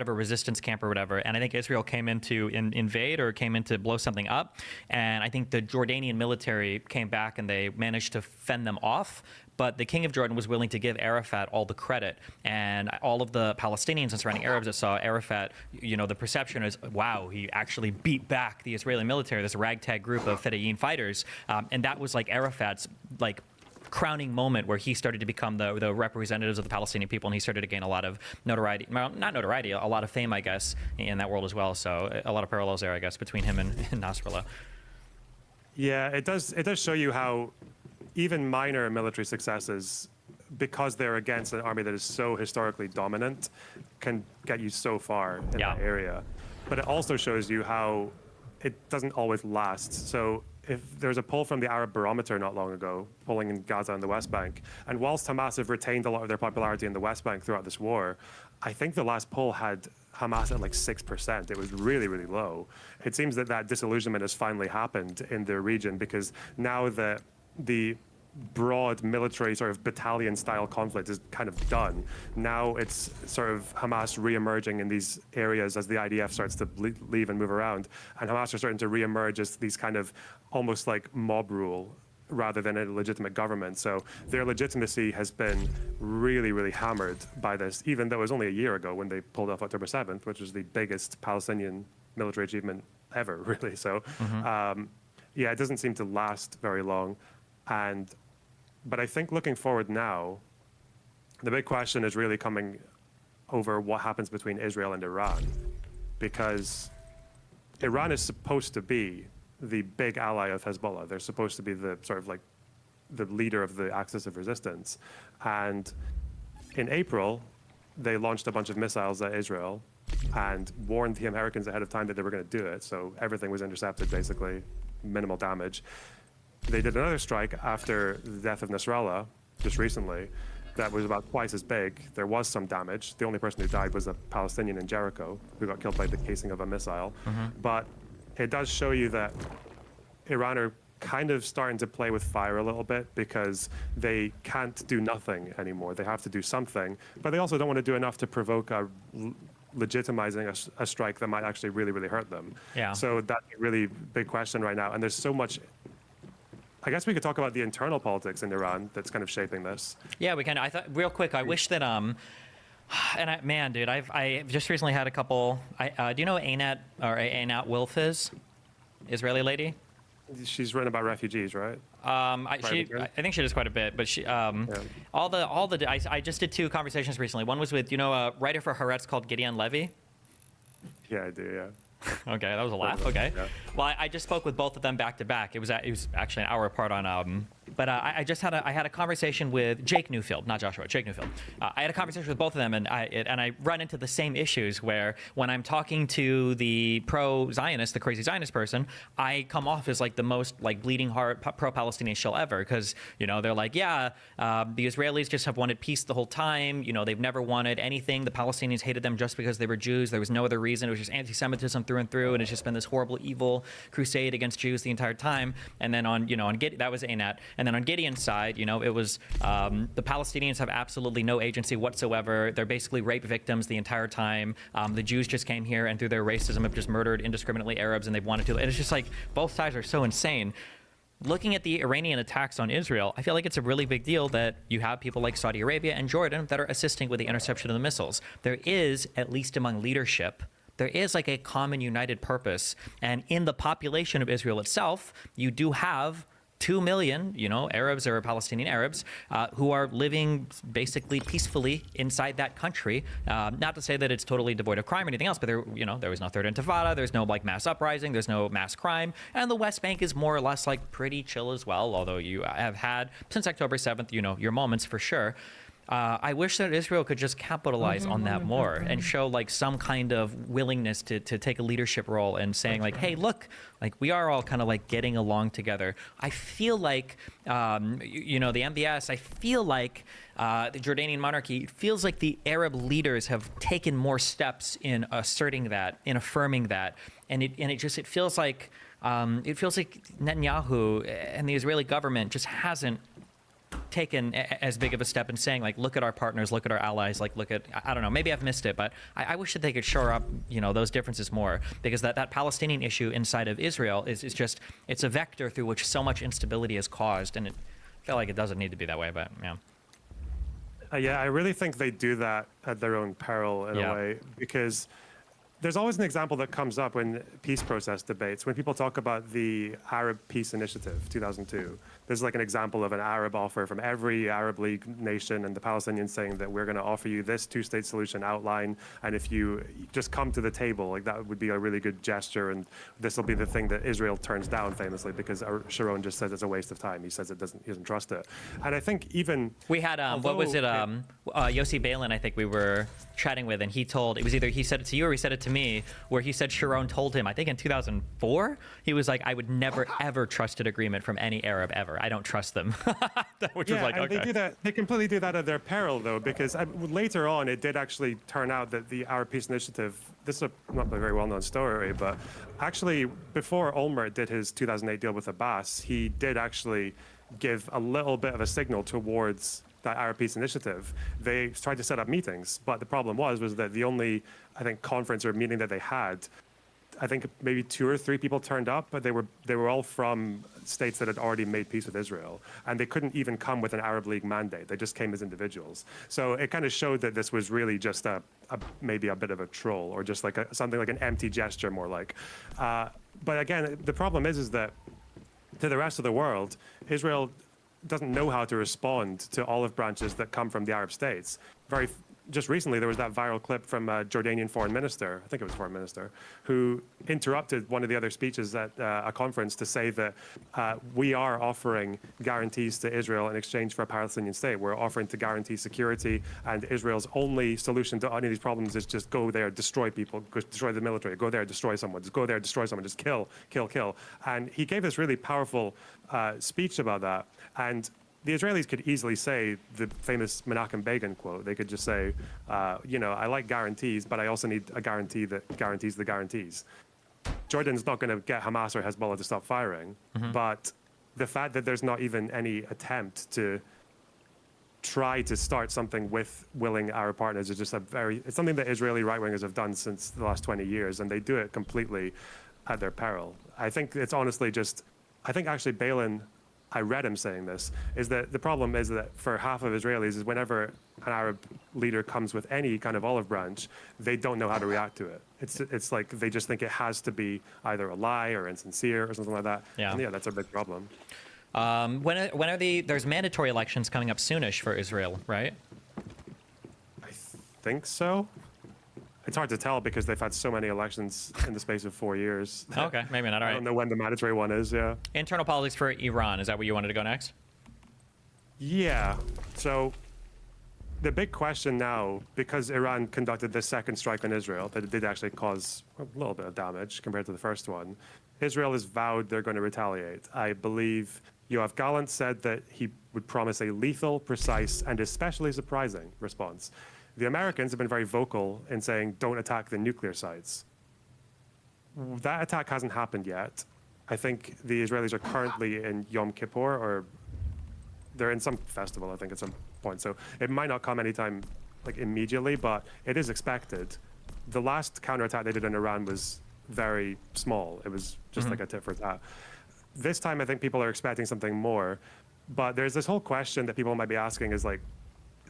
resistance camp or whatever, and I think Israel came in to invade or came in to blow something up, and I think the Jordanian military came back and they managed to fend them off. But the king of Jordan was willing to give Arafat all the credit, and all of the Palestinians and surrounding Arabs that saw Arafat, the perception is, wow, he actually beat back the Israeli military, this ragtag group of Fedayeen fighters, and that was like Arafat's crowning moment where he started to become the representatives of the Palestinian people, and he started to gain a lot of notoriety, well, not notoriety, a lot of fame, I guess, in that world as well. So a lot of parallels there, I guess, between him and Nasrallah. Yeah, it does show you how even minor military successes, because they're against an army that is so historically dominant, can get you so far in that area. But it also shows you how it doesn't always last. So if there's a poll from the Arab Barometer not long ago, polling in Gaza and the West Bank, and whilst Hamas have retained a lot of their popularity in the West Bank throughout this war, I think the last poll had Hamas at like 6%. It was really, really low. It seems that disillusionment has finally happened in the region, because now that the broad military sort of battalion style conflict is kind of done. Now it's sort of Hamas re-emerging in these areas as the IDF starts to leave and move around, and Hamas are starting to re-emerge as these kind of almost like mob rule rather than a legitimate government. So their legitimacy has been really, really hammered by this, even though it was only a year ago when they pulled off October 7th, which was the biggest Palestinian military achievement ever, really. So yeah, it doesn't seem to last very long. But I think looking forward now, the big question is really coming over what happens between Israel and Iran, because Iran is supposed to be the big ally of Hezbollah. They're supposed to be the sort of like the leader of the axis of resistance. And in April, they launched a bunch of missiles at Israel, and warned the Americans ahead of time that they were going to do it. So everything was intercepted, basically, minimal damage. They did another strike after the death of Nasrallah just recently that was about twice as big. There was some damage. The only person who died was a Palestinian in Jericho who got killed by the casing of a missile. But it does show you that Iran are kind of starting to play with fire a little bit because they can't do nothing anymore. They have to do something, but they also don't want to do enough to provoke a legitimizing a strike that might actually really, really hurt them. Yeah. So that's a really big question right now. And there's so much. I guess we could talk about the internal politics in Iran that's kind of shaping this. Yeah, we can. I thought real quick. I wish that man, dude, I just recently had a couple. Do you know Einat Wilf is? Israeli lady. She's written about refugees, right? I think she does quite a bit, but she I just did 2 conversations recently. One was with a writer for Haaretz called Gideon Levy. Yeah, I do. Yeah. Okay, that was a laugh. Okay. Yeah. Well, I just spoke with both of them back to back. It was actually an hour apart on. But I had a conversation with Jake Newfield, not Joshua. Jake Newfield. I had a conversation with both of them, and I run into the same issues where when I'm talking to the pro-Zionist, the crazy Zionist person, I come off as like the most like bleeding heart pro-Palestinian shill ever because they're like, yeah, the Israelis just have wanted peace the whole time. They've never wanted anything. The Palestinians hated them just because they were Jews. There was no other reason. It was just anti-Semitism through and through, and it's just been this horrible, evil crusade against Jews the entire time. And then on that was Einat. And then on Gideon's side, it was the Palestinians have absolutely no agency whatsoever. They're basically rape victims the entire time. The Jews just came here and through their racism have just murdered indiscriminately Arabs, and they've wanted to. And it's just like both sides are so insane. Looking at the Iranian attacks on Israel, I feel like it's a really big deal that you have people like Saudi Arabia and Jordan that are assisting with the interception of the missiles. There is, at least among leadership, there is like a common united purpose. And in the population of Israel itself, you do have 2 million, Arabs or Palestinian Arabs who are living basically peacefully inside that country. Not to say that it's totally devoid of crime or anything else, but there was no third intifada. There's no like mass uprising. There's no mass crime. And the West Bank is more or less like pretty chill as well, although you have had since October 7th, your moments for sure. I wish that Israel could just capitalize on that more and show like some kind of willingness to take a leadership role and saying like, hey, look, like we are all kind of like getting along together. I feel like, the MBS, I feel like the Jordanian monarchy, it feels like the Arab leaders have taken more steps in asserting that, in affirming that. And it feels like Netanyahu and the Israeli government just hasn't taken as big of a step in saying like, look at our partners, look at our allies, like look at, I don't know, maybe I've missed it, but I wish that they could shore up, those differences more, because that Palestinian issue inside of Israel is just, it's a vector through which so much instability is caused, and I feel like it doesn't need to be that way, but yeah. Yeah, I really think they do that at their own peril in a way, because there's always an example that comes up in peace process debates. When people talk about the Arab Peace Initiative, 2002, there's like an example of an Arab offer from every Arab League nation and the Palestinians saying that we're going to offer you this 2-state solution outline, and if you just come to the table, like that would be a really good gesture, and this will be the thing that Israel turns down famously because Sharon just says it's a waste of time. He says he doesn't trust it. And I think even we had what was it Yossi Balin, I think we were chatting with, and he told, it was either he said it to you or he said it to me, where he said Sharon told him, I think in 2004, he was like, I would never ever trust an agreement from any Arab ever. I don't trust them. Which was like, okay. They do that. They completely do that at their peril, though, because later on it did actually turn out that the Arab Peace Initiative, this is not a very well-known story, but actually before Olmert did his 2008 deal with Abbas, he did actually give a little bit of a signal towards that Arab Peace Initiative. They tried to set up meetings, but the problem was that the only, I think, conference or meeting that they had, I think maybe 2 or 3 people turned up, but they were all from states that had already made peace with Israel, and they couldn't even come with an Arab League mandate. They just came as individuals. So it kind of showed that this was really just maybe a bit of a troll, or just like something like an empty gesture, more like. But again, the problem is that to the rest of the world, Israel doesn't know how to respond to olive branches that come from the Arab states. just recently there was that viral clip from a Jordanian foreign minister, I think it was foreign minister, who interrupted one of the other speeches at a conference to say that we are offering guarantees to Israel in exchange for a Palestinian state. We're offering to guarantee security, and Israel's only solution to any of these problems is just go there, destroy people, destroy the military, go there, destroy someone, just go there, destroy someone, just kill, kill, kill. And he gave this really powerful speech about that. And the Israelis could easily say the famous Menachem Begin quote. They could just say, I like guarantees, but I also need a guarantee that guarantees the guarantees. Jordan's not going to get Hamas or Hezbollah to stop firing, but the fact that there's not even any attempt to try to start something with willing Arab partners is just it's something that Israeli right-wingers have done since the last 20 years, and they do it completely at their peril. I think it's honestly I think actually Balin, I read him saying this, is that the problem is that for half of Israelis is whenever an Arab leader comes with any kind of olive branch, they don't know how to react to it. It's like they just think it has to be either a lie or insincere or something like that. Yeah. And yeah, that's a big problem. There's mandatory elections coming up soonish for Israel, right? I think so. It's hard to tell because they've had so many elections in the space of 4 years. Okay, maybe not. All I right. don't know when the mandatory one is, yeah. Internal politics for Iran. Is that where you wanted to go next? Yeah. So the big question now, because Iran conducted this second strike on Israel, that it did actually cause a little bit of damage compared to the first one, Israel has vowed they're going to retaliate. I believe Yoav Gallant said that he would promise a lethal, precise, and especially surprising response. The Americans have been very vocal in saying, don't attack the nuclear sites. That attack hasn't happened yet. I think the Israelis are currently in Yom Kippur, or they're in some festival, I think, at some point. So it might not come anytime like immediately, but it is expected. The last counterattack they did in Iran was very small. It was just like a tit for tat. This time, I think people are expecting something more. But there's this whole question that people might be asking is like,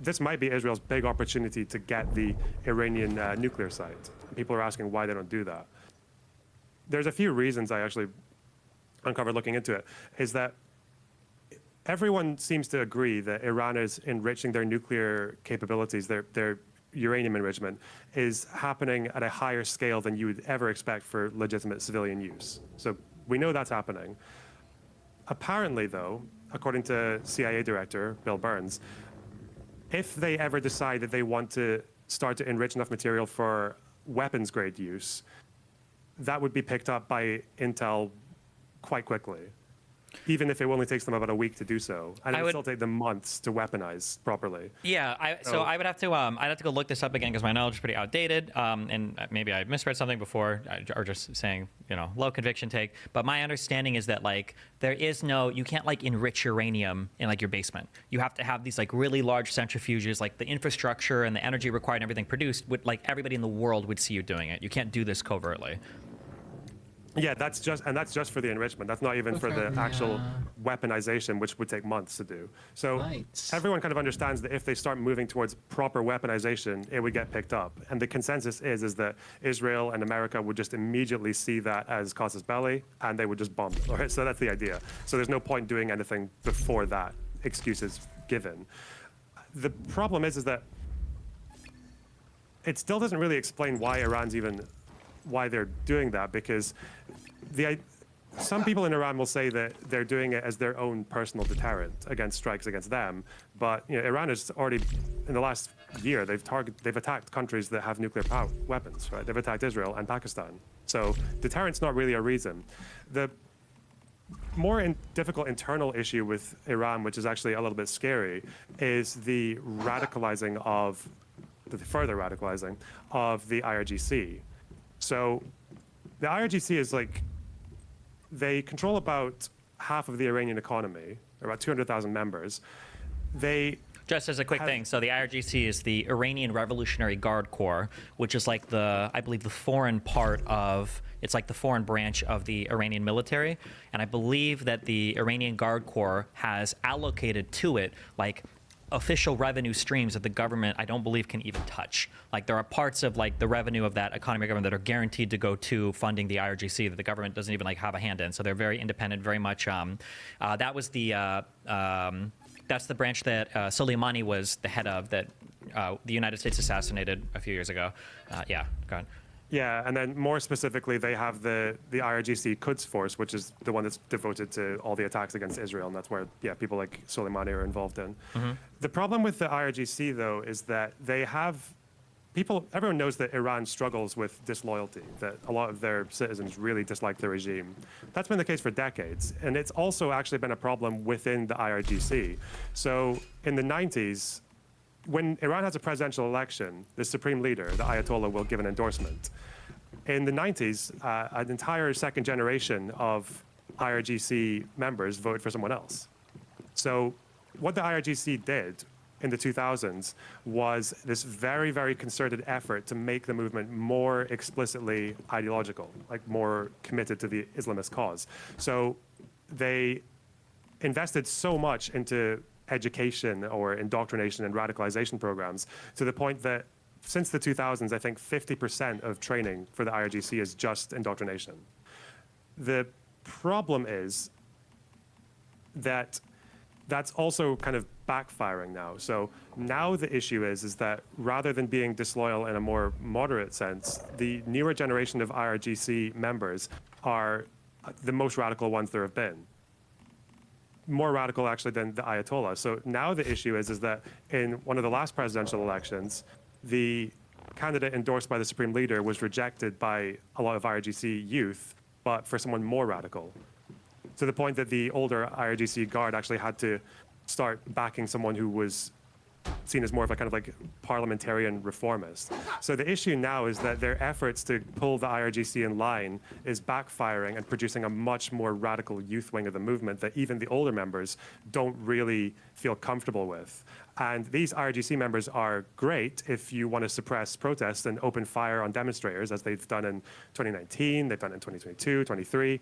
this might be Israel's big opportunity to get the Iranian nuclear site. People are asking why they don't do that. There's a few reasons I actually uncovered looking into it, is that everyone seems to agree that Iran is enriching their nuclear capabilities, their uranium enrichment is happening at a higher scale than you would ever expect for legitimate civilian use. So we know that's happening. Apparently, though, according to CIA Director Bill Burns, if they ever decide that they want to start to enrich enough material for weapons-grade use, that would be picked up by Intel quite quickly, even if it only takes them about a week to do so, and it would still take them months to weaponize properly. Yeah, so I would have to I'd have to go look this up again because my knowledge is pretty outdated, and maybe I misread something before, or just saying low conviction take. But my understanding is that like you can't like enrich uranium in like your basement. You have to have these like really large centrifuges, like the infrastructure and the energy required and everything produced would like everybody in the world would see you doing it. You can't do this covertly. Yeah, that's just for the enrichment. That's not even for the actual weaponization, which would take months to do. So everyone kind of understands that if they start moving towards proper weaponization, it would get picked up. And the consensus is that Israel and America would just immediately see that as casus belli, and they would just bomb it. All right, so that's the idea. So there's no point doing anything before that excuse is given. The problem is that it still doesn't really explain why they're doing that, because some people in Iran will say that they're doing it as their own personal deterrent against strikes against them. But Iran has already, in the last year, they've attacked countries that have nuclear weapons, right? They've attacked Israel and Pakistan. So deterrent's not really a reason. The more difficult internal issue with Iran, which is actually a little bit scary, is the further radicalizing of the IRGC. So the IRGC is like, they control about half of the Iranian economy, about 200,000 members. Just as a quick thing, so the IRGC is the Iranian Revolutionary Guard Corps, which is like I believe the foreign branch of the Iranian military. And I believe that the Iranian Guard Corps has allocated to it like official revenue streams that the government, I don't believe, can even touch. Like there are parts of like the revenue of that economy government that are guaranteed to go to funding the IRGC that the government doesn't even like have a hand in. So they're very independent, very much. That was that's the branch that Soleimani was the head of, that the United States assassinated a few years ago. Yeah, go on. Yeah, and then more specifically, they have the IRGC Quds Force, which is the one that's devoted to all the attacks against Israel, and that's where people like Soleimani are involved in. The problem with the IRGC, though, is that they have everyone knows that Iran struggles with disloyalty, that a lot of their citizens really dislike the regime. That's been the case for decades, and it's also actually been a problem within the IRGC. So in the 90s, when Iran has a presidential election, the supreme leader, the Ayatollah, will give an endorsement. In the 90s, an entire second generation of IRGC members voted for someone else. So what the IRGC did in the 2000s was this very, very concerted effort to make the movement more explicitly ideological, like more committed to the Islamist cause. So they invested so much into education or indoctrination and radicalization programs to the point that since the 2000s, I think 50% of training for the IRGC is just indoctrination. The problem is that that's also kind of backfiring now. So now the issue is that rather than being disloyal in a more moderate sense, the newer generation of IRGC members are the most radical ones there have been. More radical actually than the Ayatollah. So now the issue is that in one of the last presidential elections, the candidate endorsed by the supreme leader was rejected by a lot of IRGC youth, but for someone more radical. To the point that the older IRGC guard actually had to start backing someone who was seen as more of a kind of like parliamentarian reformist. So the issue now is that their efforts to pull the IRGC in line is backfiring and producing a much more radical youth wing of the movement that even the older members don't really feel comfortable with. And these IRGC members are great if you want to suppress protests and open fire on demonstrators, as they've done in 2019, they've done in 2022, 23.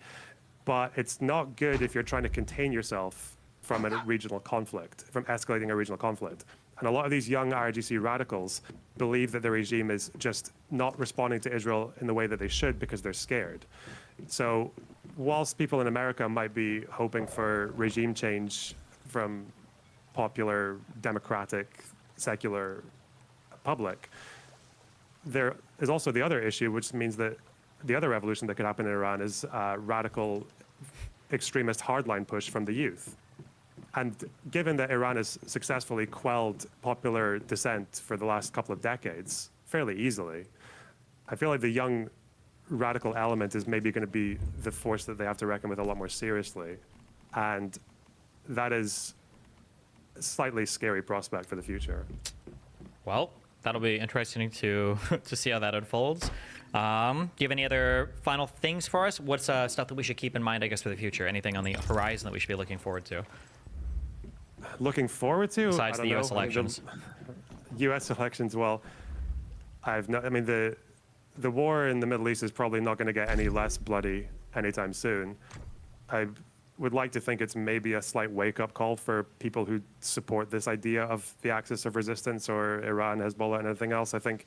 But it's not good if you're trying to contain yourself from a regional conflict, from escalating a regional conflict. And a lot of these young IRGC radicals believe that the regime is just not responding to Israel in the way that they should because they're scared. So whilst people in America might be hoping for regime change from popular, democratic, secular public, there is also the other issue, which means that the other revolution that could happen in Iran is a radical extremist hardline push from the youth. And given that Iran has successfully quelled popular dissent for the last couple of decades fairly easily, I feel like the young radical element is maybe going to be the force that they have to reckon with a lot more seriously. And that is a slightly scary prospect for the future. Well, that'll be interesting to see how that unfolds. Do you have any other final things for us? What's stuff that we should keep in mind, I guess, for the future? Anything on the horizon that we should be looking forward to? Looking forward to? Besides the U.S. elections. U.S. elections, well, I mean, the war in the Middle East is probably not going to get any less bloody anytime soon. I would like to think it's maybe a slight wake-up call for people who support this idea of the axis of resistance or Iran, Hezbollah, and everything else. I think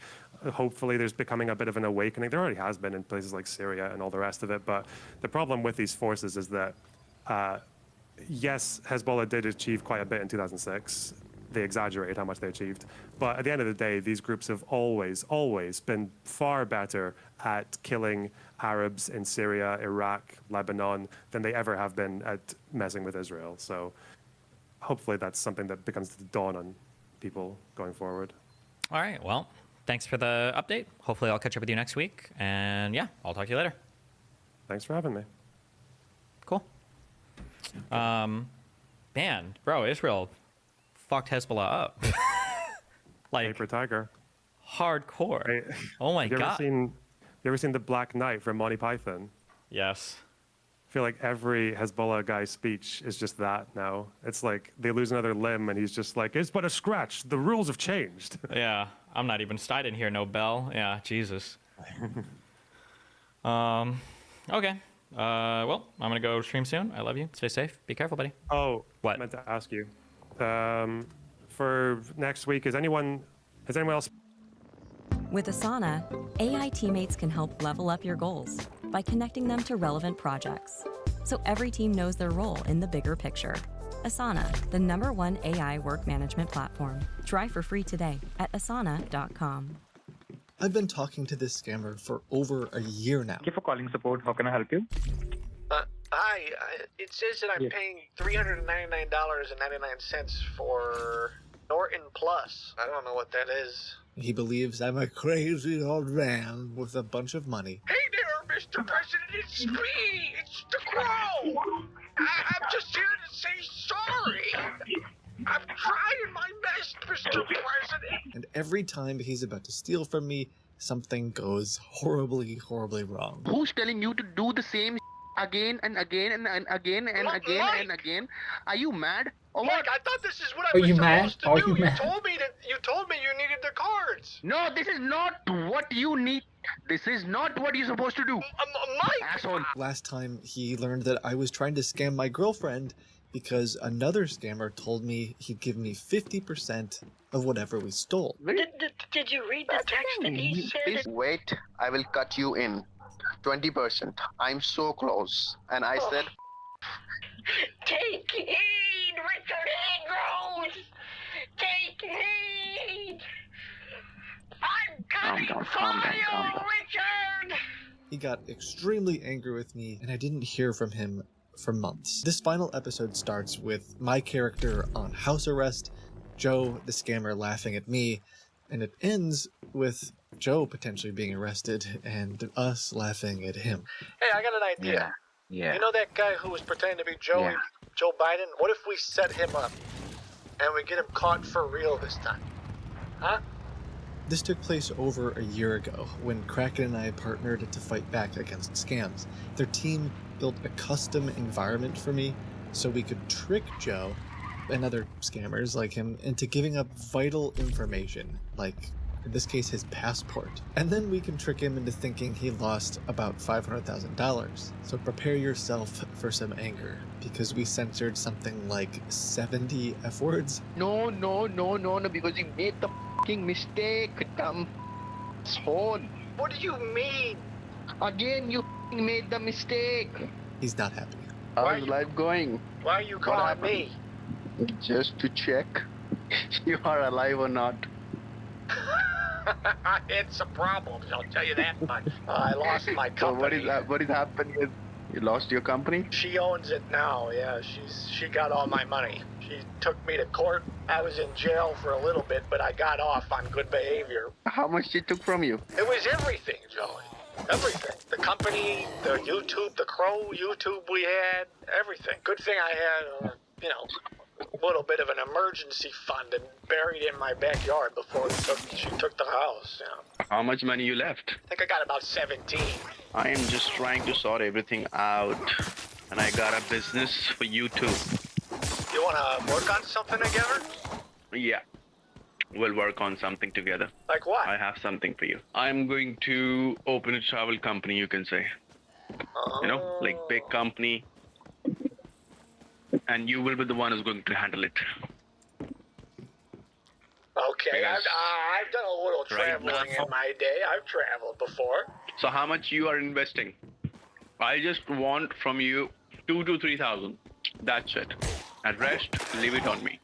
hopefully there's becoming a bit of an awakening. There already has been in places like Syria and all the rest of it. But the problem with these forces is that, yes, Hezbollah did achieve quite a bit in 2006. They exaggerated how much they achieved. But at the end of the day, these groups have always been far better at killing Arabs in Syria, Iraq, Lebanon than they ever have been at messing with Israel. So hopefully that's something that becomes to dawn on people going forward. All right. Well, thanks for the update. Hopefully I'll catch up with you next week. And yeah, I'll talk to you later. Thanks for having me. Cool. Man, bro, Israel fucked Hezbollah up. Like, Paper Tiger. hardcore. Right. Oh my Have you god. you ever seen The Black Knight from Monty Python? Yes. I feel like every Hezbollah guy's speech is just that now. It's like they lose another limb and he's just like, it's but a scratch. The rules have changed. Yeah. I didn't hear no bell. Yeah, Jesus. Okay. Well, I'm gonna go stream soon. I love you. Stay safe. Be careful, buddy. Oh, What? I meant to ask you. For next week, has anyone else? With Asana, AI teammates can help level up your goals by connecting them to relevant projects, so every team knows their role in the bigger picture. Asana, the #1 AI work management platform. Try for free today at asana.com. I've been talking to this scammer for over a year now. Thank you for calling support. How can I help you? Hi, it says that I'm paying $399.99 for Norton Plus. I don't know what that is. He believes I'm a crazy old man with a bunch of money. Hey there, Mr. President, it's me! It's the Crow! I'm just here to say sorry! I'm trying my best, Mr. President! And every time he's about to steal from me, something goes horribly, horribly wrong. Who's telling you to do the same again and again and again and again and again? Are you mad? Oh, Mike, I thought this is what I was supposed to do. You told me you needed the cards. No, this is not what you need. This is not what you're supposed to do. Mike! Asshole. Last time he learned that I was trying to scam my girlfriend because another scammer told me he'd give me 50% of whatever we stole. Did you read the text that he said? Wait, I will cut you in. 20%. I'm so close. And I said... Take heed, Richard Andrews! Take heed! I'm coming for you, Richard! He got extremely angry with me, and I didn't hear from him for months. This final episode starts with my character on house arrest, Joe, the scammer, laughing at me, and it ends with Joe potentially being arrested and us laughing at him. Hey, I got an idea. Yeah. You know that guy who was pretending to be Joe Biden? What if we set him up and we get him caught for real this time? Huh? This took place over a year ago when Kraken and I partnered to fight back against scams. Their team built a custom environment for me so we could trick Joe and other scammers like him into giving up vital information, like in this case his passport. And then we can trick him into thinking he lost about $500,000. So prepare yourself for some anger, because we censored something like 70 F words. No, because you made the fucking mistake, dumb asshole. What do you mean? Again, you made the mistake. He's not happy. How's life going? Why are you calling me? Just to check you are alive or not. It's a problem, I'll tell you that much. I lost my company. So what is happening is you lost your company? She owns it now, yeah. She got all my money. She took me to court. I was in jail for a little bit, but I got off on good behavior. How much she took from you? It was everything, Joey. Everything. The company, the YouTube, the Crow YouTube we had, everything. Good thing I had, a little bit of an emergency fund and buried in my backyard before she took the house. How much money you left? I think I got about 17. I am just trying to sort everything out, and I got a business for you too. You want to work on something together? Yeah, we'll work on something together. Like what? I have something for you. I'm going to open a travel company, you can say. Like big company. And you will be the one who's going to handle it. Okay, I've done a little traveling in my day. I've traveled before. So how much you are investing? I just want from you 2,000 to 3,000. That's it. And rest, leave it on me.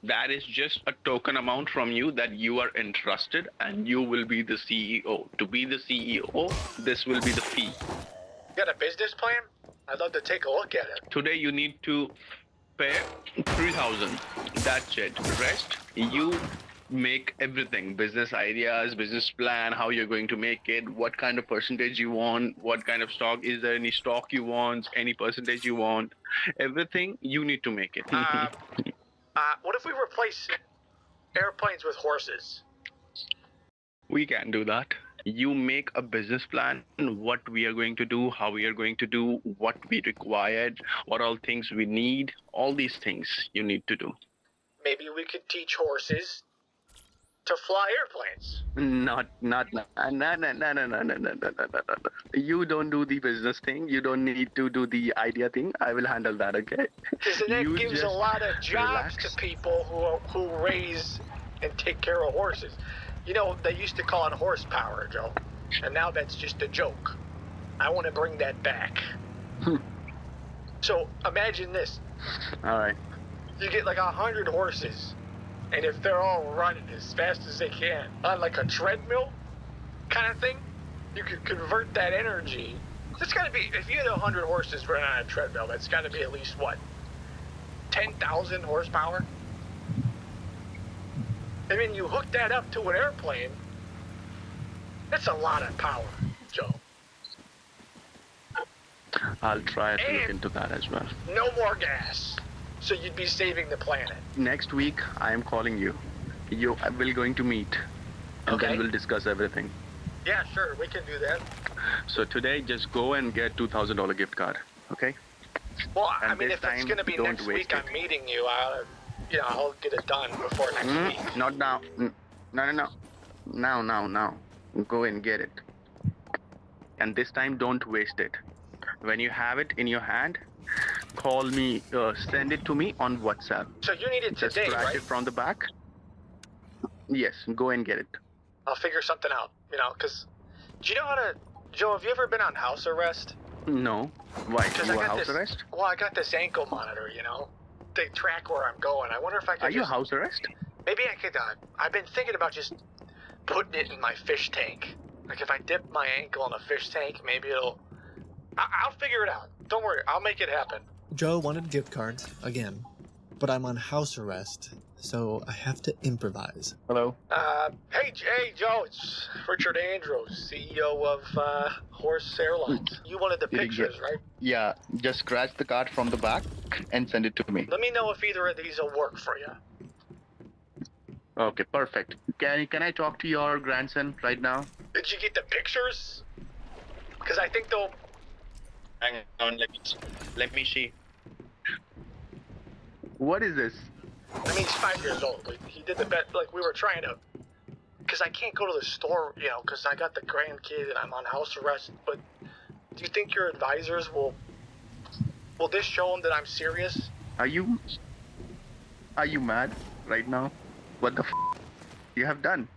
That is just a token amount from you that you are entrusted, and you will be the CEO. To be the CEO, this will be the fee. You got a business plan? I'd love to take a look at it. Today you need to pay 3,000. That's it. Rest, you make everything. Business ideas, business plan, how you're going to make it, what kind of percentage you want, what kind of stock, is there any stock you want, any percentage you want. Everything, you need to make it. What if we replace airplanes with horses? We can do that. You make a business plan, what we are going to do, how we are going to do, what we required, what all things we need, all these things you need to do. Maybe we could teach horses to fly airplanes. No. You don't do the business thing. You don't need to do the idea thing. I will handle that, okay? Because that gives a lot of jobs to people who raise and take care of horses. They used to call it horsepower, Joe. And now that's just a joke. I want to bring that back. So imagine this. All right. You get like 100 horses, and if they're all running as fast as they can on like a treadmill kind of thing, you could convert that energy. It's gotta be, if you had 100 horses running on a treadmill, that's gotta be at least what, 10,000 horsepower? I mean, you hook that up to an airplane, that's a lot of power, Joe. I'll try to look into that as well. No more gas. So you'd be saving the planet. Next week, I am calling you. We're going to meet. And Okay. then we'll discuss everything. Yeah, sure, we can do that. So today, just go and get $2,000 gift card, okay? Well, And I mean, this if it's time, gonna be don't next waste week, I'm meeting you. I'll get it done before next week. Not now. No. Now. Go and get it. And this time, don't waste it. When you have it in your hand, call me, send it to me on WhatsApp. So you need it Just today, scratch right? it from the back. Yes, go and get it. I'll figure something out, because do you know how to, Joe, have you ever been on house arrest? No. Why? 'Cause You I are got house this, arrest? Well, I got this ankle monitor, They track where I'm going. I wonder if I could Are you just, house arrest? maybe I could, I've been thinking about just putting it in my fish tank. Like if I dip my ankle in a fish tank, maybe I'll figure it out. Don't worry, I'll make it happen. Joe wanted gift cards again, but I'm on house arrest, so I have to improvise. Hello? Hey Joe, it's Richard Andrews, CEO of Horse Airlines. You wanted the pictures, right? Yeah, just scratch the card from the back and send it to me. Let me know if either of these will work for you. Okay, perfect. Can I talk to your grandson right now? Did you get the pictures? Because I think they'll... Hang on, let me see. What is this? I mean, he's 5 years old. Like, he did the bet. Like, we were trying to... Because I can't go to the store, because I got the grandkid and I'm on house arrest. But do you think your advisors will this show them that I'm serious? Are you mad right now? What the you have done?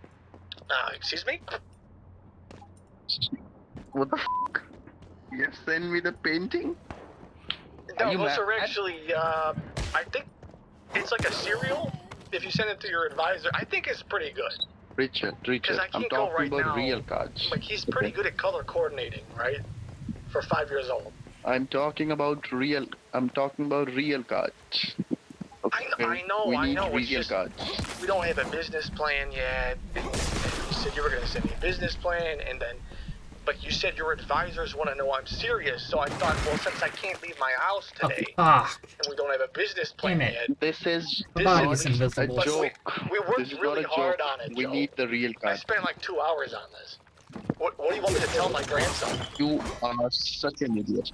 Excuse me? What the You send me the painting? No, you those mad? are actually, I think it's like a cereal. If you send it to your advisor, I think it's pretty good. Richard, Because I I'm can't go talking right about now. real cards. Like, he's pretty good at color coordinating, right? For 5 years old. I'm talking about real cards. Okay. I know. We need It's real just, cards. we don't have a business plan yet. You said you were going to send me a business plan, but you said your advisors want to know I'm serious, so I thought, well, since I can't leave my house today, and we don't have a business plan Damn it. yet, This is The not body's invisible. a joke. we worked This is really not a hard joke. on it, We Joe. need the real I card. spent like 2 hours on this. What do you want me to tell my grandson? You are such an idiot.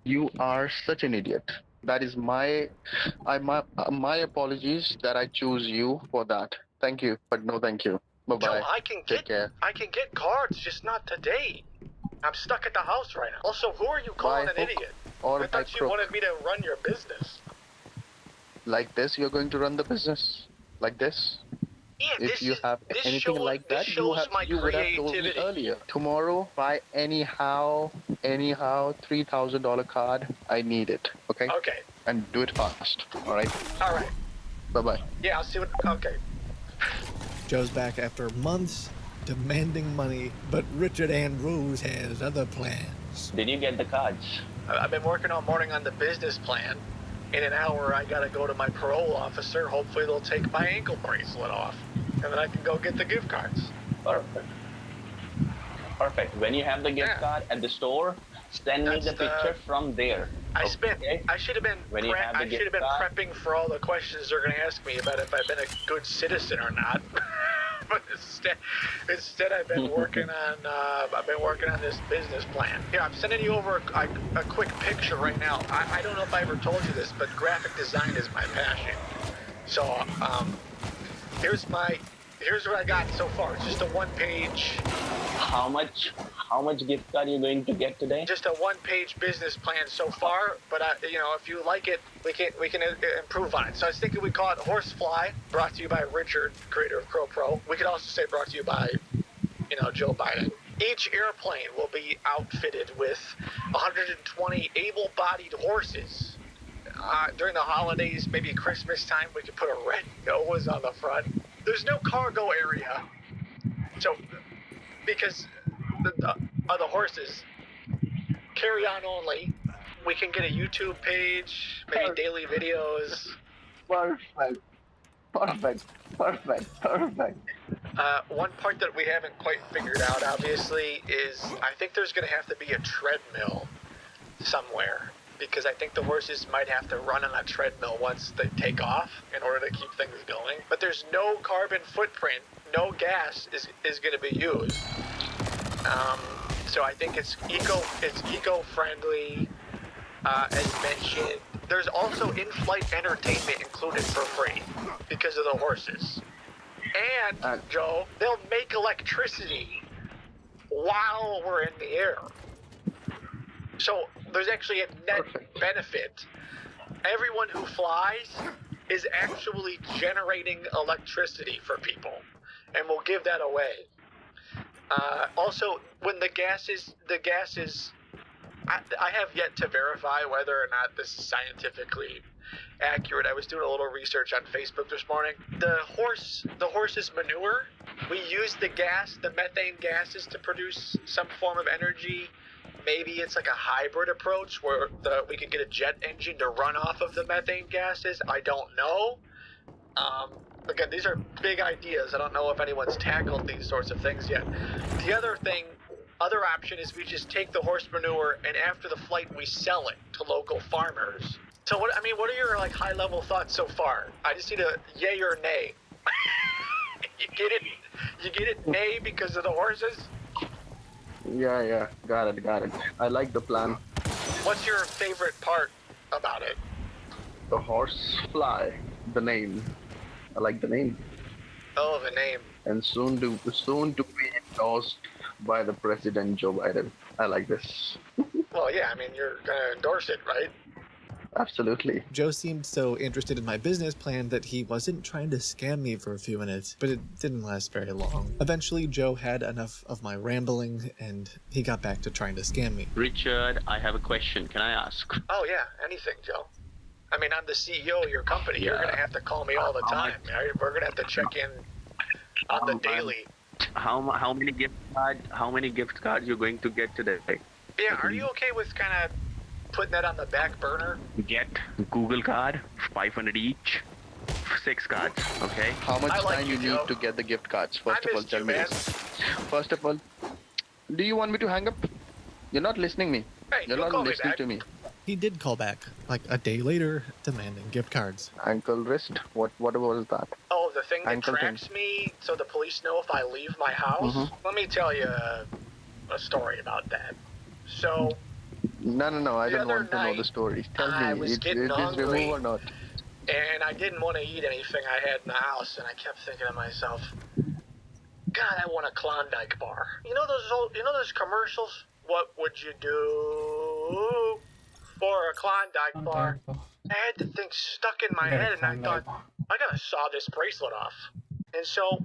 You are such an idiot. That is my apologies that I choose you for that. Thank you, but no thank you. Bye bye. Joe, I can Take care. get cards, just not today. I'm stuck at the house right now. Also, who are you calling By an hook idiot? or I by thought you crook. wanted me to run your business. Like this, you're going to run the business? Like this? Yeah, If you have anything shows, like that, this you shows my would have told me creativity. earlier. Tomorrow, buy anyhow, $3,000 card. I need it. Okay? Okay. And do it fast. All right. All right. Bye bye. Yeah, I'll see what. Okay. Joe's back after months demanding money, but Richard Andrews has other plans. Did you get the cards? I've been working all morning on the business plan. In an hour, I gotta go to my parole officer. Hopefully, they'll take my ankle bracelet off, and then I can go get the gift cards. Perfect. When you have the gift card at the store, send me the picture from there. I should have been. When you have the I should have gift been card- prepping for all the questions they're gonna ask me about if I've been a good citizen or not. But instead, I've been working on this business plan. Here, I'm sending you over a quick picture right now. I don't know if I ever told you this, but graphic design is my passion. So here's what I got so far. It's just a one-page. How much gift card are you going to get today? Just a one-page business plan so far, but if you like it, we can improve on it. So I was thinking we call it Horsefly, brought to you by Richard, creator of Crow Pro. We could also say brought to you by, Joe Biden. Each airplane will be outfitted with 120 able-bodied horses during the holidays, maybe Christmas time, we could put a red nose on the front. There's no cargo area, so because the horses carry on only. We can get a YouTube page, maybe daily videos. Perfect. One part that we haven't quite figured out, obviously, is I think there's going to have to be a treadmill somewhere. Because I think the horses might have to run on a treadmill once they take off in order to keep things going. But there's no carbon footprint, no gas is going to be used. So I think it's eco-friendly, as mentioned. There's also in-flight entertainment included for free because of the horses. And, Joe, they'll make electricity while we're in the air. So there's actually a net benefit. Everyone who flies is actually generating electricity for people, and we'll give that away. Also, when the gas is, I have yet to verify whether or not this is scientifically accurate. I was doing a little research on Facebook this morning. The horse's manure, we use the methane gases to produce some form of energy. Maybe it's like a hybrid approach where we could get a jet engine to run off of the methane gases. I don't know. Again, these are big ideas. I don't know if anyone's tackled these sorts of things yet. The other option is we just take the horse manure and after the flight we sell it to local farmers. So what are your like high level thoughts so far? I just need a yay or nay. You get it nay because of the horses? Yeah, got it. I like the plan. What's your favorite part about it? The horse fly, the name. I like the name. Oh, the name. And soon to be endorsed by the President Joe Biden. I like this. Well, yeah, I mean, you're gonna endorse it, right? Absolutely. Joe seemed so interested in my business plan that he wasn't trying to scam me for a few minutes, but it didn't last very long. Eventually, Joe had enough of my rambling, and he got back to trying to scam me. Richard, I have a question. Can I ask? Oh, yeah, anything, Joe. I mean, I'm the CEO of your company. Yeah. You're gonna have to call me all the time. Right? We're gonna have to check in on the daily. How many gift cards you're going to get today? Yeah, are you okay with kind of putting that on the back burner? Get Google card, 500 each, 6 cards, okay? How much time you Joe. need to get the gift cards? First of all, tell me man. this. First of all, do you want me to hang up? You're not listening me. Hey, You're you not call me listening back. to me. He did call back, like a day later, demanding gift cards. Ankle wrist? What was that? Oh, the thing that Ankle tracks me so the police know if I leave my house? Mm-hmm. Let me tell you a story about that. So, No, I The don't other want to know night, the story. Tell I me, was it getting is hungry. removed or not? and I didn't want to eat anything I had in the house, and I kept thinking to myself, God, I want a Klondike bar. You know those commercials? What would you do for a Klondike bar? I had the thing stuck in my head, and I thought, I gotta saw this bracelet off. And so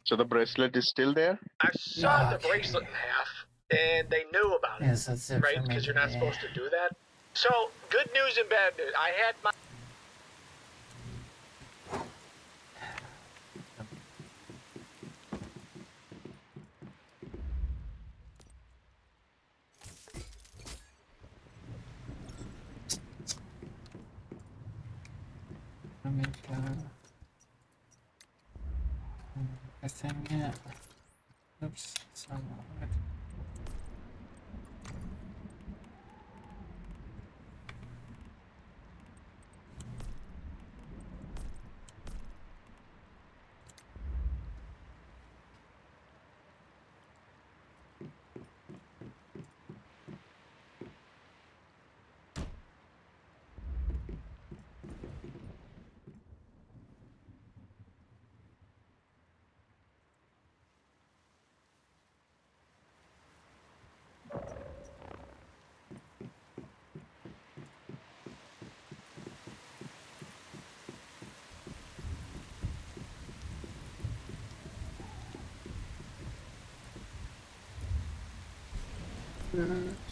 So the bracelet is still there? I sawed the bracelet in half, and they knew about it, Yes, that's it right? for me Because you're not today. supposed to do that. So, good news and bad news. I had my... I think, yeah. Oops, sorry.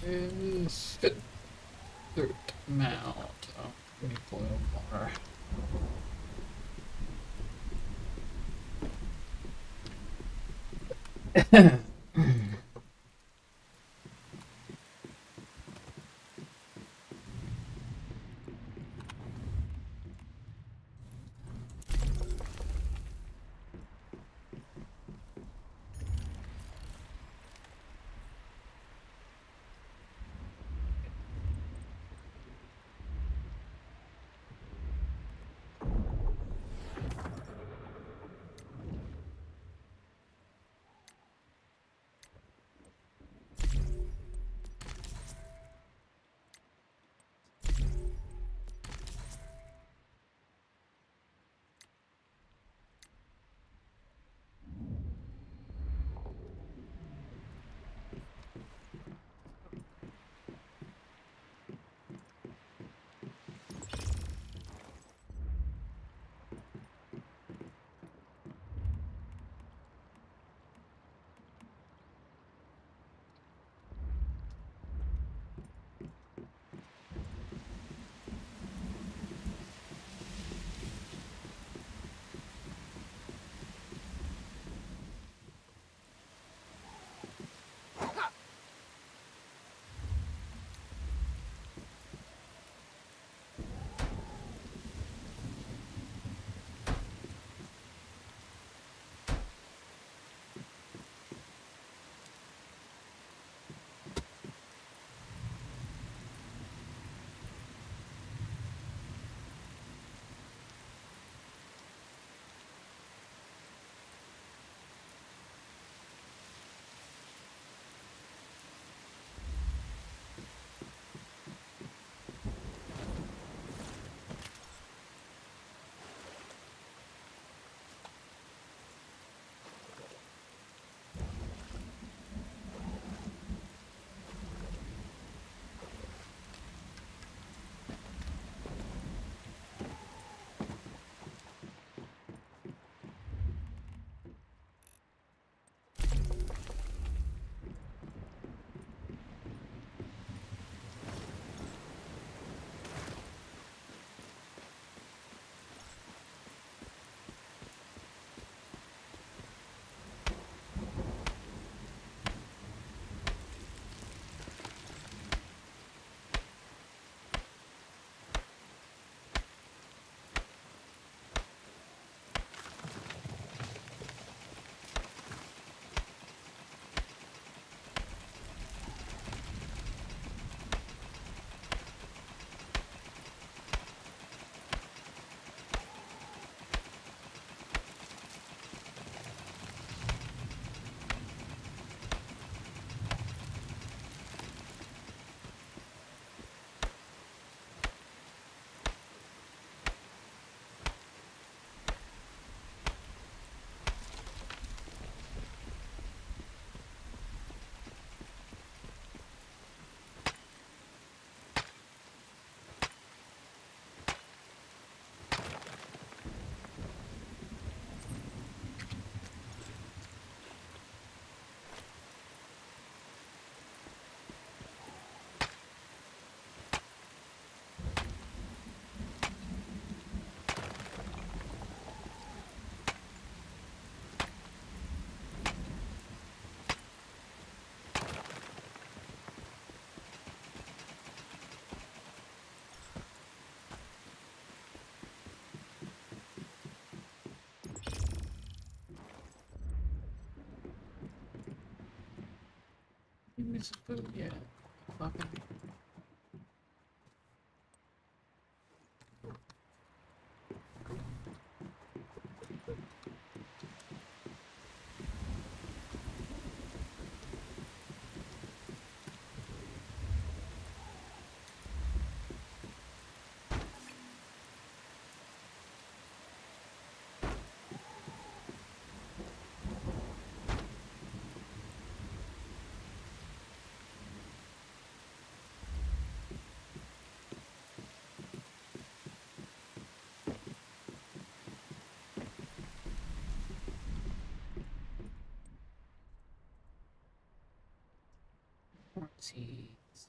Is third mount. Oh. Recoil bar. Give me some food, yeah. Fucking. Jeez.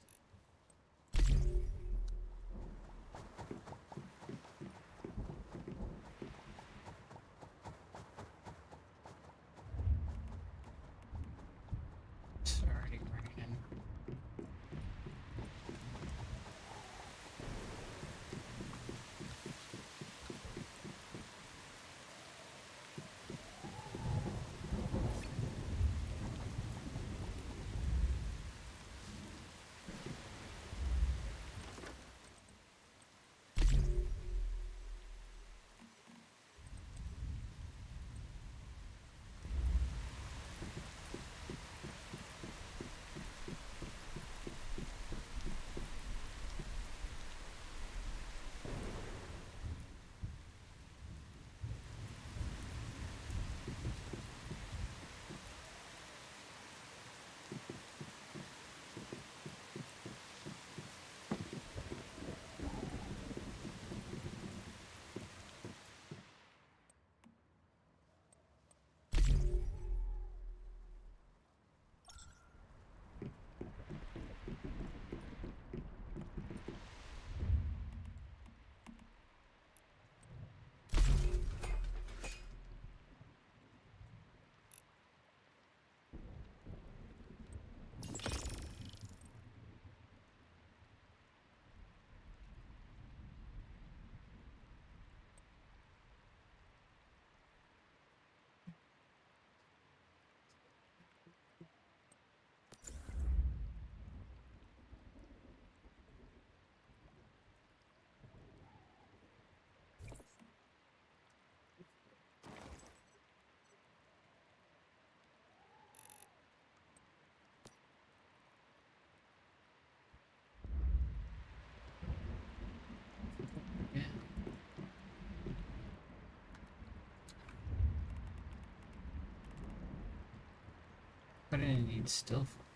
What do I need stealth?